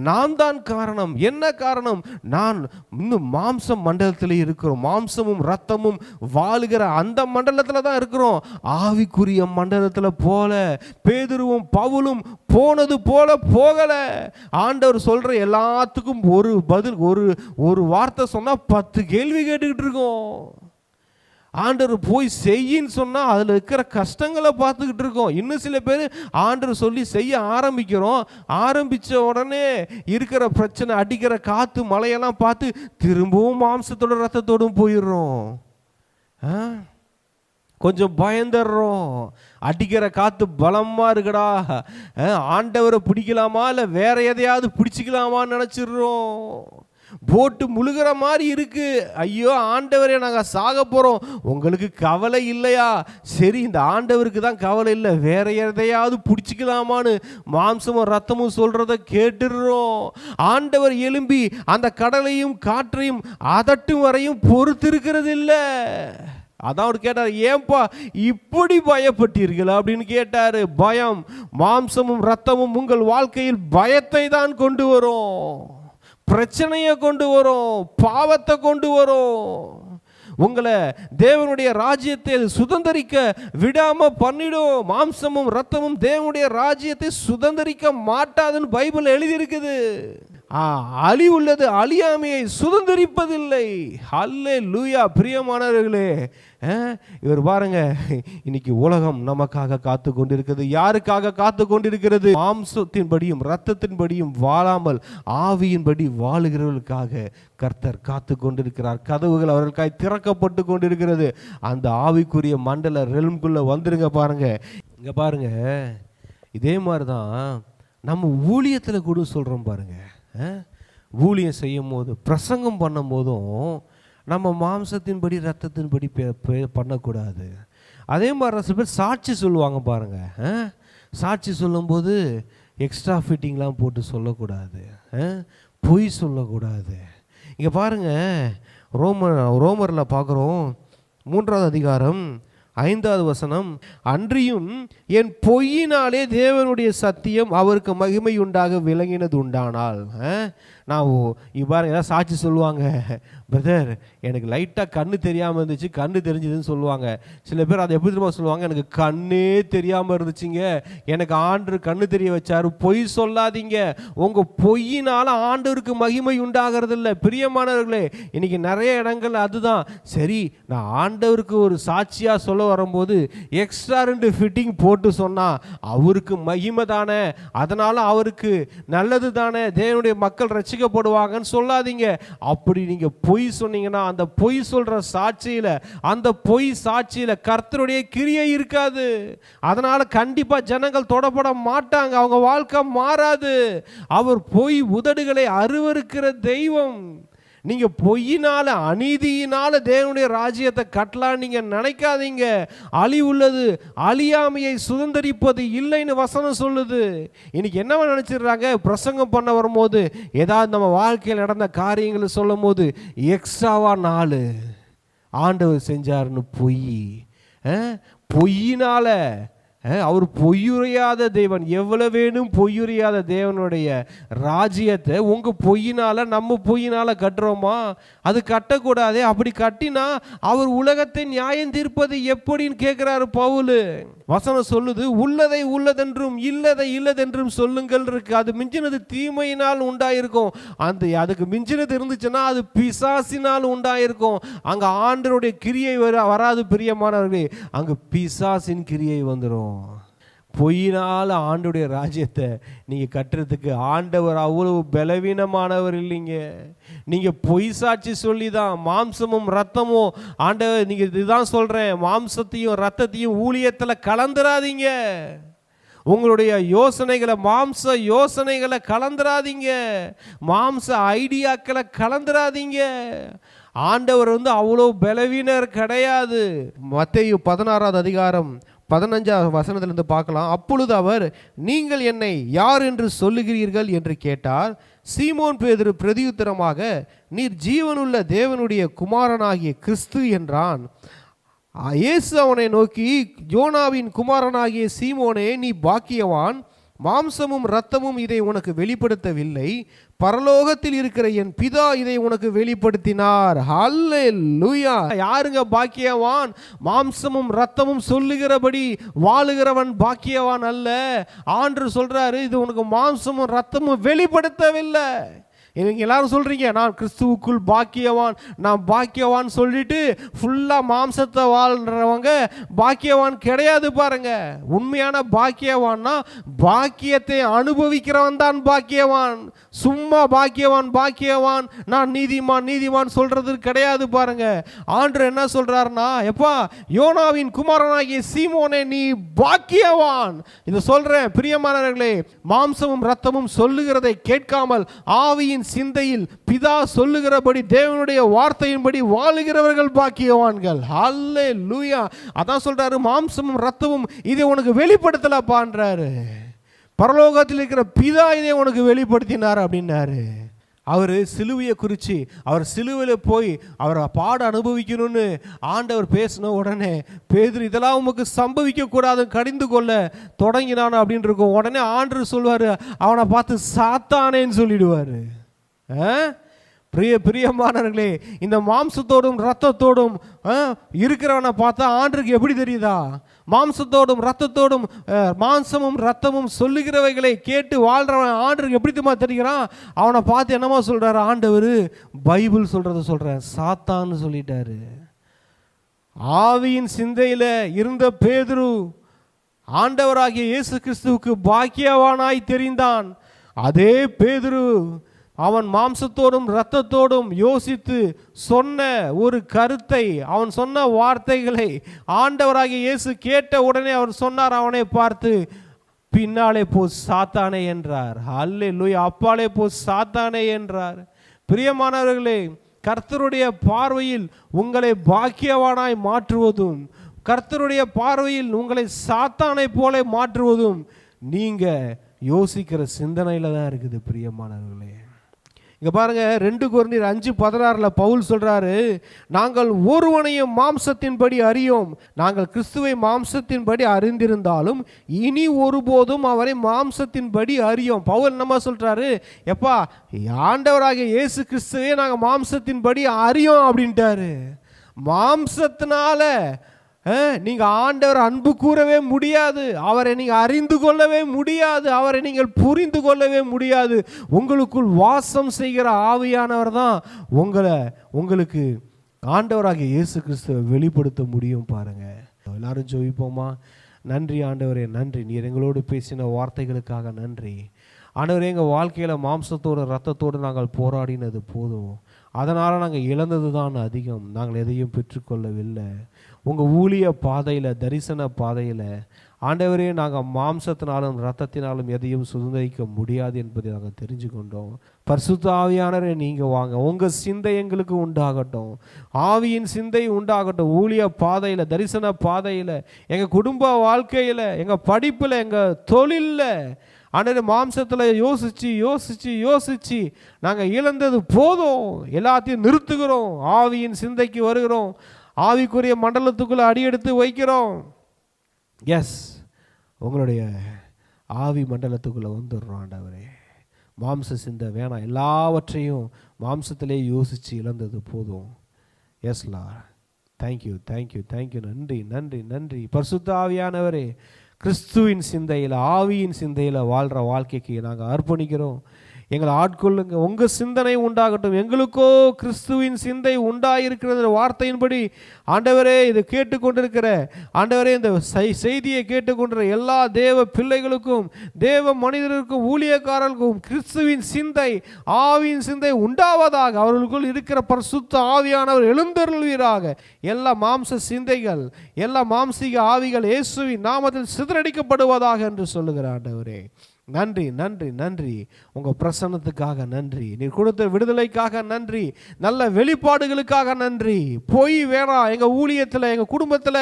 நான் தான் காரணம். என்ன காரணம்? நான் இன்னும் மாம்ச மண்டலத்தில் இருக்கிறோம். மாம்சமும் ரத்தமும் வாழுகிற அந்த மண்டலத்தில் தான் இருக்கிறோம். ஆவிக்குரிய மண்டலத்தில் போல பேதுருவும் பவுலும் போனது போல போகல. ஆண்டவர் சொல்ற எல்லாத்துக்கும் ஒரு பதில், ஒரு வார்த்தை சொன்னா 10 கேள்வி கேட்டுக்கிட்டு இருக்கோம். ஆண்டவர் போய் செய்யின்னு சொன்னா அதுல இருக்கிற கஷ்டங்களை பார்த்துக்கிட்டு இருக்கோம். இன்னும் சில பேர் ஆண்டவர் சொல்லி செய்ய ஆரம்பிக்கிறோம், ஆரம்பிச்ச உடனே இருக்கிற பிரச்சனை, அடிக்கிற காத்து மழையெல்லாம் பார்த்து திரும்பவும் மாம்சத்தோட ரத்தத்தோடும் போயிடுறோம். கொஞ்சம் பயந்துடுறோம். அடிக்கிற காத்து பலமா இருக்குடா, ஆண்டவரை பிடிக்கலாமா இல்லை வேற எதையாவது பிடிச்சிக்கலாமான்னு நினைச்சிடுறோம். போட்டு முழுகிற மாதிரி இருக்கு. ஐயோ ஆண்டவரே, நாங்கள் சாக போறோம். உங்களுக்கு கவலை இல்லையா? சரி, இந்த ஆண்டவருக்கு தான் கவலை இல்லை, வேற எதையாவது பிடிச்சிக்கலாமான்னு மாம்சமும் ரத்தமும் சொல்றத கேட்டுடுறோம். ஆண்டவர் எழும்பி அந்த கடலையும் காற்றையும் அதட்டும் வரையும் பொறுத்திருக்கிறது இல்லை. அதான் அவர் கேட்டார், ஏன்பா இப்படி பயப்பட்டீர்கள் அப்படின்னு கேட்டாரு. பயம், மாம்சமும் ரத்தமும் உங்கள் வாழ்க்கையில் பயத்தை தான் கொண்டு வரும், பிரச்சனையை கொண்டு வரும், பாவத்தை கொண்டு வரும். உங்களை தேவனுடைய ராஜ்யத்தை சுதந்திரிக்க விடாம பண்ணிடும். மாம்சமும் ரத்தமும் தேவனுடைய ராஜ்யத்தை சுதந்திரிக்க மாட்டாதுன்னு பைபிள் எழுதியிருக்குது. அழிவுள்ளது அழியாமையை சுதந்திரிப்பதில்லை. ஹல்லேலூயா. பிரியமானவர்களே, இவர் பாருங்க, இன்னைக்கு உலகம் நமக்காக காத்து கொண்டிருக்கிறது. யாருக்காக காத்து கொண்டிருக்கிறது? மாம்சத்தின்படியும் இரத்தத்தின்படியும் வாழாமல் ஆவியின்படி வாழுகிறவர்களுக்காக கர்த்தர் காத்து கொண்டிருக்கிறார். கதவுகள் அவர்களுக்காக திறக்கப்பட்டு கொண்டிருக்கிறது. அந்த ஆவிக்குரிய மண்டல ரெல்ம்குள்ள வந்துருங்க. பாருங்க, இங்க பாருங்க, இதே மாதிரிதான் நம்ம ஊழியத்தில் கூட சொல்றோம் பாருங்க. ஊழியம் செய்யும் போது, பிரசங்கம் பண்ணும் போதும் நம்ம மாம்சத்தின்படி ரத்தத்தின்படி பண்ணக்கூடாது. அதே மாதிரி சில பேர் சாட்சி சொல்லுவாங்க பாருங்க. சாட்சி சொல்லும்போது எக்ஸ்ட்ரா ஃபிட்டிங்லாம் போட்டு சொல்லக்கூடாது, பொய் சொல்லக்கூடாது. இங்கே பாருங்க, ரோமரில் பார்க்குறோம் 3வது அதிகாரம் 5வது வசனம், அன்றியும் என் பொய்யினாலே தேவனுடைய சத்தியம் அவருக்கு மகிமை உண்டாக விளங்கினது உண்டானால். நான் இவ்வாறு ஏதாவது சாட்சி சொல்லுவாங்க, பிரதர் எனக்கு லைட்டாக கண்ணு தெரியாமல் இருந்துச்சு, கண்ணு தெரிஞ்சுதுன்னு சொல்லுவாங்க. சில பேர் அதை எப்படி தெரியுமா சொல்லுவாங்க, எனக்கு கண்ணே தெரியாமல் இருந்துச்சுங்க, எனக்கு ஆண்டவர் கண்ணு தெரிய வச்சாரு. பொய் சொல்லாதீங்க. உங்கள் பொய்யினால் ஆண்டவருக்கு மகிமை உண்டாகிறது இல்லை. பிரியமானவர்களே, இன்னைக்கு நிறைய இடங்கள் அதுதான். சரி, நான் ஆண்டவருக்கு ஒரு சாட்சியாக சொல்ல வரும்போது எக்ஸ்ட்ரா 2 ஃபிட்டிங் போட்டு சொன்னால் அவருக்கு மகிமை தானே, அதனால் அவருக்கு நல்லது தானே, தேவனுடைய மக்கள் ரட்சிக்கப்படுவாங்கன்னு சொல்லாதீங்க. அப்படி நீங்கள் பொய் சொன்னீங்கன்னா அந்த பொய் சொல்கிற சாட்சியில், அந்த பொய் சாட்சியில் கர்த்தருடைய கிரியை இருக்காது. அதனால் கண்டிப்பாக ஜனங்கள் தொடப்பட மாட்டாங்க, அவங்க வாழ்க்கை மாறாது. அவர் பொய் உதடுகளை அருவருக்கிற தெய்வம். நீங்க பொய்யினால அநீதியினால தேவனுடைய ராஜ்யத்தை கட்டலாம் நீங்க நினைக்காதீங்க. அழிவுள்ளது அழியாமையை சுதந்திரிப்பது இல்லைன்னு வசனம் சொல்லுது. இன்னைக்கு என்னவா நினைச்சிடுறாங்க, பிரசங்கம் பண்ண வரும்போது ஏதாவது நம்ம வாழ்க்கையில் நடந்த காரியங்களை சொல்லும் போது எக்ஸ்ட்ராவா 4 ஆண்டவர் செஞ்சாருன்னு பொய்யினால அவர் பொய்யுரையாத தேவன். எவ்வளவு வேணும் பொய்யுரையாத தேவனுடைய ராஜ்யத்தை உங்க பொய்யினால நம்ம பொய்யினால கட்டுறோமா? அது கட்டக்கூடாதே. அப்படி கட்டினா அவர் உலகத்தை நியாயம் தீர்ப்பது எப்படின்னு கேட்கிறாரு பவுல். வசனம் சொல்லுது, உள்ளதை உள்ளதென்றும் இல்லதை இல்லதென்றும் சொல்லுங்கள் இருக்கு. அது மிஞ்சினது தீமையினால் உண்டாயிருக்கும். அதுக்கு மிஞ்சினது இருந்துச்சுன்னா அது பிசாசினால் உண்டாயிருக்கும். அங்க ஆண்டவருடைய கிரியை வராது பிரியமானவர்களே, அங்க பிசாசின் கிரியை வந்துடும். பொய்யினால் ஆண்டவருடைய ராஜ்யத்தை நீங்க கட்டுறதுக்கு ஆண்டவர் அவ்வளவு பலவீனமானவர் இல்லைங்க. நீங்க பொய் சாட்சி சொல்லி தான் மாம்சமும் ரத்தமும், ஆண்டவர் நீங்க இதுதான் சொல்றேன், மாம்சத்தையும் ரத்தத்தையும் ஊழியத்துல கலந்துராதீங்க. உங்களுடைய யோசனைகளை, மாம்ச யோசனைகளை கலந்துராதீங்க, மாம்ச ஐடியாக்களை கலந்துராதீங்க. ஆண்டவர் அவ்வளோ பலவீனர் கிடையாது. மத்தேயு 16வது அதிகாரம் 15வது வசனத்திலிருந்து பார்க்கலாம். அப்பொழுது அவர், நீங்கள் என்னை யார் என்று சொல்லுகிறீர்கள் என்று கேட்டார். சீமோன் பேதுரு பிரதியுத்தரமாக, நீர் ஜீவனுள்ள தேவனுடைய குமாரனாகிய கிறிஸ்து என்றான். இயேசு அவனை நோக்கி, யோனாவின் குமாரனாகிய சீமோனே, நீ பாக்கியவான், மாம்சமும் இரத்தமும் இதை உனக்கு வெளிப்படுத்தவில்லை, பரலோகத்தில் இருக்கிற என் பிதா இதை உனக்கு வெளிப்படுத்தினார். ஹல்லேலூயா. யாருங்க பாக்கியவான்? மாம்சமும் இரத்தமும் சொல்லுகிறபடி வாழுகிறவன் பாக்கியவான் அல்ல. ஆண்டவர் சொல்றாரு, இது உனக்கு மாம்சமும் இரத்தமும் வெளிப்படுத்தவில்லை. நீங்கள் எல்லாரும் சொல்கிறீங்க, நான் கிறிஸ்துவுக்குள் பாக்கியவான், நான் பாக்கியவான் சொல்லிட்டு ஃபுல்லாக மாம்சத்தை வாழ்கிறவங்க பாக்கியவான் கிடையாது. பாருங்க, உண்மையான பாக்கியவான்னா பாக்கியத்தை அனுபவிக்கிறவன் தான் பாக்கியவான். சும்மா பாக்கியவான் பாக்கியவான் நான் நீதிமான் நீதிமான் சொல்றது கிடையாது. பாருங்க, ஆண்டவர் என்ன சொல்றாருன்னா, எப்பா யோனாவின் குமாரனாகிய சீமோனே, நீ பாக்கியவான். இதை சொல்றேன் பிரியமானவர்களே, மாம்சமும் இரத்தமும் சொல்லுகிறதை கேட்காமல் ஆவியின் சிந்தையில் பிதா சொல்லுகிறபடி தேவனுடைய வார்த்தையின்படி வாழுகிறவர்கள் பாக்கியவான்கள். ஹல்லேலூயா. அதான் சொல்றாரு, மாம்சமும் இரத்தமும் இதை உனக்கு வெளிப்படுத்தலப்பான்றாரு. பரலோகத்தில் இருக்கிற பிதா இதை உனக்கு வெளிப்படுத்தினார் அப்படின்னாரு. அவர் சிலுவையை குறித்து, அவர் சிலுவையில் போய் அவரை பாட அனுபவிக்கணும்னு ஆண்டவர் பேசின உடனே பேதுரு, இதெல்லாம் உமக்கு சம்பவிக்க கூடாது, கடிந்து கொள்ள தொடங்கினான் அப்படின்னு இருக்கும். உடனே ஆண்டவர் சொல்வார், அவனை பார்த்து சாத்தானேன்னு சொல்லிடுவார். பிரியமானவர்களே, இந்த மாம்சத்தோடும் இரத்தத்தோடும் இருக்கிறவனை பார்த்தா ஆண்டருக்கு எப்படி தெரியுதா? மாம்சத்தோடும் இரத்தத்தோடும் மாம்சமும் இரத்தமும் சொல்லுகிறவைகளை கேட்டு வாழ்றவன் ஆண்டருக்கு எப்படி தெரிகிறான்? அவனை பார்த்து என்னமா சொல்றாரு ஆண்டவர்? பைபிள் சொல்றத சொல்றேன், சாத்தான்னு சொல்லிட்டாரு. ஆவியின் சிந்தையில இருந்த பேதுரு ஆண்டவராகிய இயேசு கிறிஸ்துவுக்கு பாக்கியவானாய் தெரிந்தான். அதே பேதுரு அவன் மாம்சத்தோடும் இரத்தத்தோடும் யோசித்து சொன்ன ஒரு கருத்தை, அவன் சொன்ன வார்த்தைகளை ஆண்டவராகிய இயேசு கேட்ட உடனே அவர் சொன்னார், அவனை பார்த்து, பின்னாலே போ சாத்தானே என்றார். அல்லேலூயா. அப்பாலே போ சாத்தானே என்றார். பிரியமானவர்களே, கர்த்தருடைய பார்வையில் உங்களை பாக்கியவானாய் மாற்றுவதும், கர்த்தருடைய பார்வையில் உங்களை சாத்தானை போல மாற்றுவதும் நீங்க யோசிக்கிற சிந்தனையில தான் இருக்குது. பிரியமானவர்களே, இங்க பாருங்க, 2 கொரிந்தியர் 5:16 பவுல் சொல்றாரு, நாங்கள் ஒருவனையும் மாம்சத்தின்படி அறியோம், நாங்கள் கிறிஸ்துவை மாம்சத்தின்படி அறிந்திருந்தாலும் இனி ஒருபோதும் அவரை மாம்சத்தின்படி அறியோம். பவுல் என்னமா சொல்றாரு? எப்பா, ஆண்டவராகிய இயேசு கிறிஸ்துவே நாங்கள் மாம்சத்தின்படி அறியோம் அப்படின்ட்டாரு. மாம்சத்தினால நீங்க ஆண்டவர் அன்பு கூறவே முடியாது, அவரை நீங்க அறிந்து கொள்ளவே முடியாது, அவரை நீங்கள் புரிந்து கொள்ளவே முடியாது. உங்களுக்குள் வாசம் செய்கிற ஆவியானவர் தான் உங்களுக்கு ஆண்டவராகிய இயேசு கிறிஸ்துவை வெளிப்படுத்த முடியும். பாருங்க, எல்லாரும் ஜெபிப்போமா? நன்றி ஆண்டவரே, நன்றி. நீர் எங்களோடு பேசின வார்த்தைகளுக்காக நன்றி ஆண்டவரே. எங்கள் வாழ்க்கையில் மாம்சத்தோடு ரத்தத்தோடு நாங்கள் போராடினது போதும், அதனால் நாங்கள் இழந்தது தான் அதிகம். நாங்கள் எதையும் பெற்றுக்கொள்ளவில்லை. உங்கள் ஊழிய பாதையில், தரிசன பாதையில் ஆண்டவரே, நாங்கள் மாம்சத்தினாலும் ரத்தத்தினாலும் எதையும் சுதந்திரிக்க முடியாது என்பதை நாங்கள் தெரிஞ்சு கொண்டோம். பரிசுத்த ஆவியானவரே, நீங்கள் வாங்க, உங்கள் சிந்தை எங்களுக்கு உண்டாகட்டும், ஆவியின் சிந்தை உண்டாகட்டும். ஊழிய பாதையில், தரிசன பாதையில், எங்கள் குடும்ப வாழ்க்கையில், எங்கள் படிப்பில், எங்கள் தொழிலில் ஆண்டவரே, மாம்சத்தில் யோசித்து யோசித்து யோசித்து நாங்கள் இழந்தது போதும், எல்லாத்தையும் நிறுத்துகிறோம். ஆவியின் சிந்தைக்கு வருகிறோம், ஆவிக்குரிய மண்டலத்துக்குள்ளே அடியெடுத்து வைக்கிறோம். எஸ், உங்களுடைய ஆவி மண்டலத்துக்குள்ளே வந்துடுறோம் ஆண்டவரே. மாம்ச சிந்தை வேணாம், எல்லாவற்றையும் மாம்சத்திலே யோசித்து இழந்தது போதும். Yes lord, thank you thank you thank you. நன்றி நன்றி நன்றி. பரிசுத்த ஆவியானவரே, கிறிஸ்துவின் சிந்தையில், ஆவியின் சிந்தையில் வாழ்கிற வாழ்க்கைக்கு நாங்கள் அர்ப்பணிக்கிறோம். எங்களை ஆட்கொள்ளுங்க, உங்கள் சிந்தனை உண்டாகட்டும். எங்களுக்கோ கிறிஸ்துவின் சிந்தை உண்டாயிருக்கிறது வார்த்தையின்படி ஆண்டவரே, இது கேட்டுக்கொண்டிருக்கிற ஆண்டவரே, இந்த செய்தியை கேட்டுக்கொண்டிருக்கிற எல்லா தேவ பிள்ளைகளுக்கும், தேவ மனிதர்களுக்கும், ஊழியக்காரர்களுக்கும் கிறிஸ்துவின் சிந்தை, ஆவியின் சிந்தை உண்டாவதாக. அவர்களுக்குள் இருக்கிற பரிசுத்த ஆவியானவர் எழுந்தருள்வீராக. எல்லா மாம்ச சிந்தைகள், எல்லா மாம்சீக ஆவிகள் இயேசுவின் நாமத்தில் சிதறடிக்கப்படுவதாக என்று சொல்லுகிற ஆண்டவரே, நன்றி நன்றி நன்றி. உங்கள் பிரசன்னத்துக்காக நன்றி, நீர் கொடுத்த விடுதலைக்காக நன்றி, நல்ல வெளிப்பாடுகளுக்காக நன்றி. பொய் வேணாம் எங்கள் ஊழியத்தில், எங்கள் குடும்பத்தில்,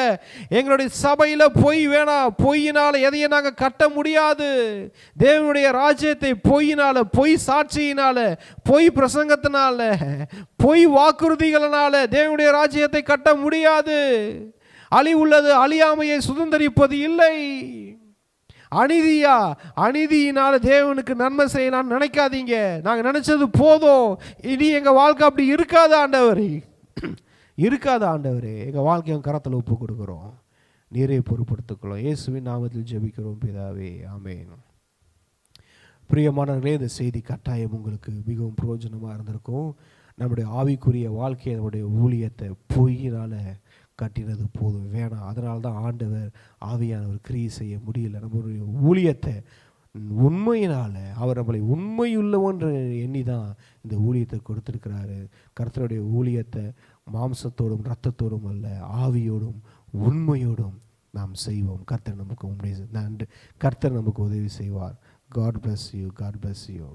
எங்களுடைய சபையில் பொய் வேணாம். பொய்யினால் எதையும் நாங்கள் கட்ட முடியாது. தேவனுடைய ராஜ்யத்தை பொய்யினால், பொய் சாட்சியினால், பொய் பிரசங்கத்தினால, பொய் வாக்குறுதிகளினால தேவனுடைய ராஜ்யத்தை கட்ட முடியாது. அழிவுள்ளது அழியாமையை சுதந்திரிப்பது இல்லை. அநீதியினால் தேவனுக்கு நன்மை செய்யலாம்னு நினைக்காதீங்க. நாங்கள் நினைச்சது போதும், இனி எங்கள் வாழ்க்கை அப்படி இருக்காது ஆண்டவரே, இருக்காது ஆண்டவரே. எங்கள் வாழ்க்கையை கரத்தில் ஒப்பு கொடுக்குறோம், நீரே பொறுப்படுத்திக்கிறோம். இயேசுவின் நாமத்தில் ஜெபிக்கிறோம் பிதாவே, ஆமென். பிரியமானவர்களே, இந்த செய்தி கட்டாயம் உங்களுக்கு மிகவும் பிரயோஜனமாக இருந்திருக்கும். நம்முடைய ஆவிக்குரிய வாழ்க்கையை, நம்முடைய ஊழியத்தை பொய்யினால் கட்டினது போதும் வேணாம். அதனால தான் ஆண்டவர் ஆவியானவர் கிரியை செய்ய முடியல. நம்மளுடைய ஊழியத்தை உண்மையினால், அவர் நம்மளை உண்மையுள்ளவன் எண்ணி தான் இந்த ஊழியத்தை கொடுத்துருக்கிறாரு. கர்த்தருடைய ஊழியத்தை மாம்சத்தோடும் இரத்தத்தோடும் அல்ல, ஆவியோடும் உண்மையோடும் நாம் செய்வோம். கர்த்தர் நமக்கு உண்மை, கர்த்தர் நமக்கு உதவி செய்வார். God bless you. God bless you.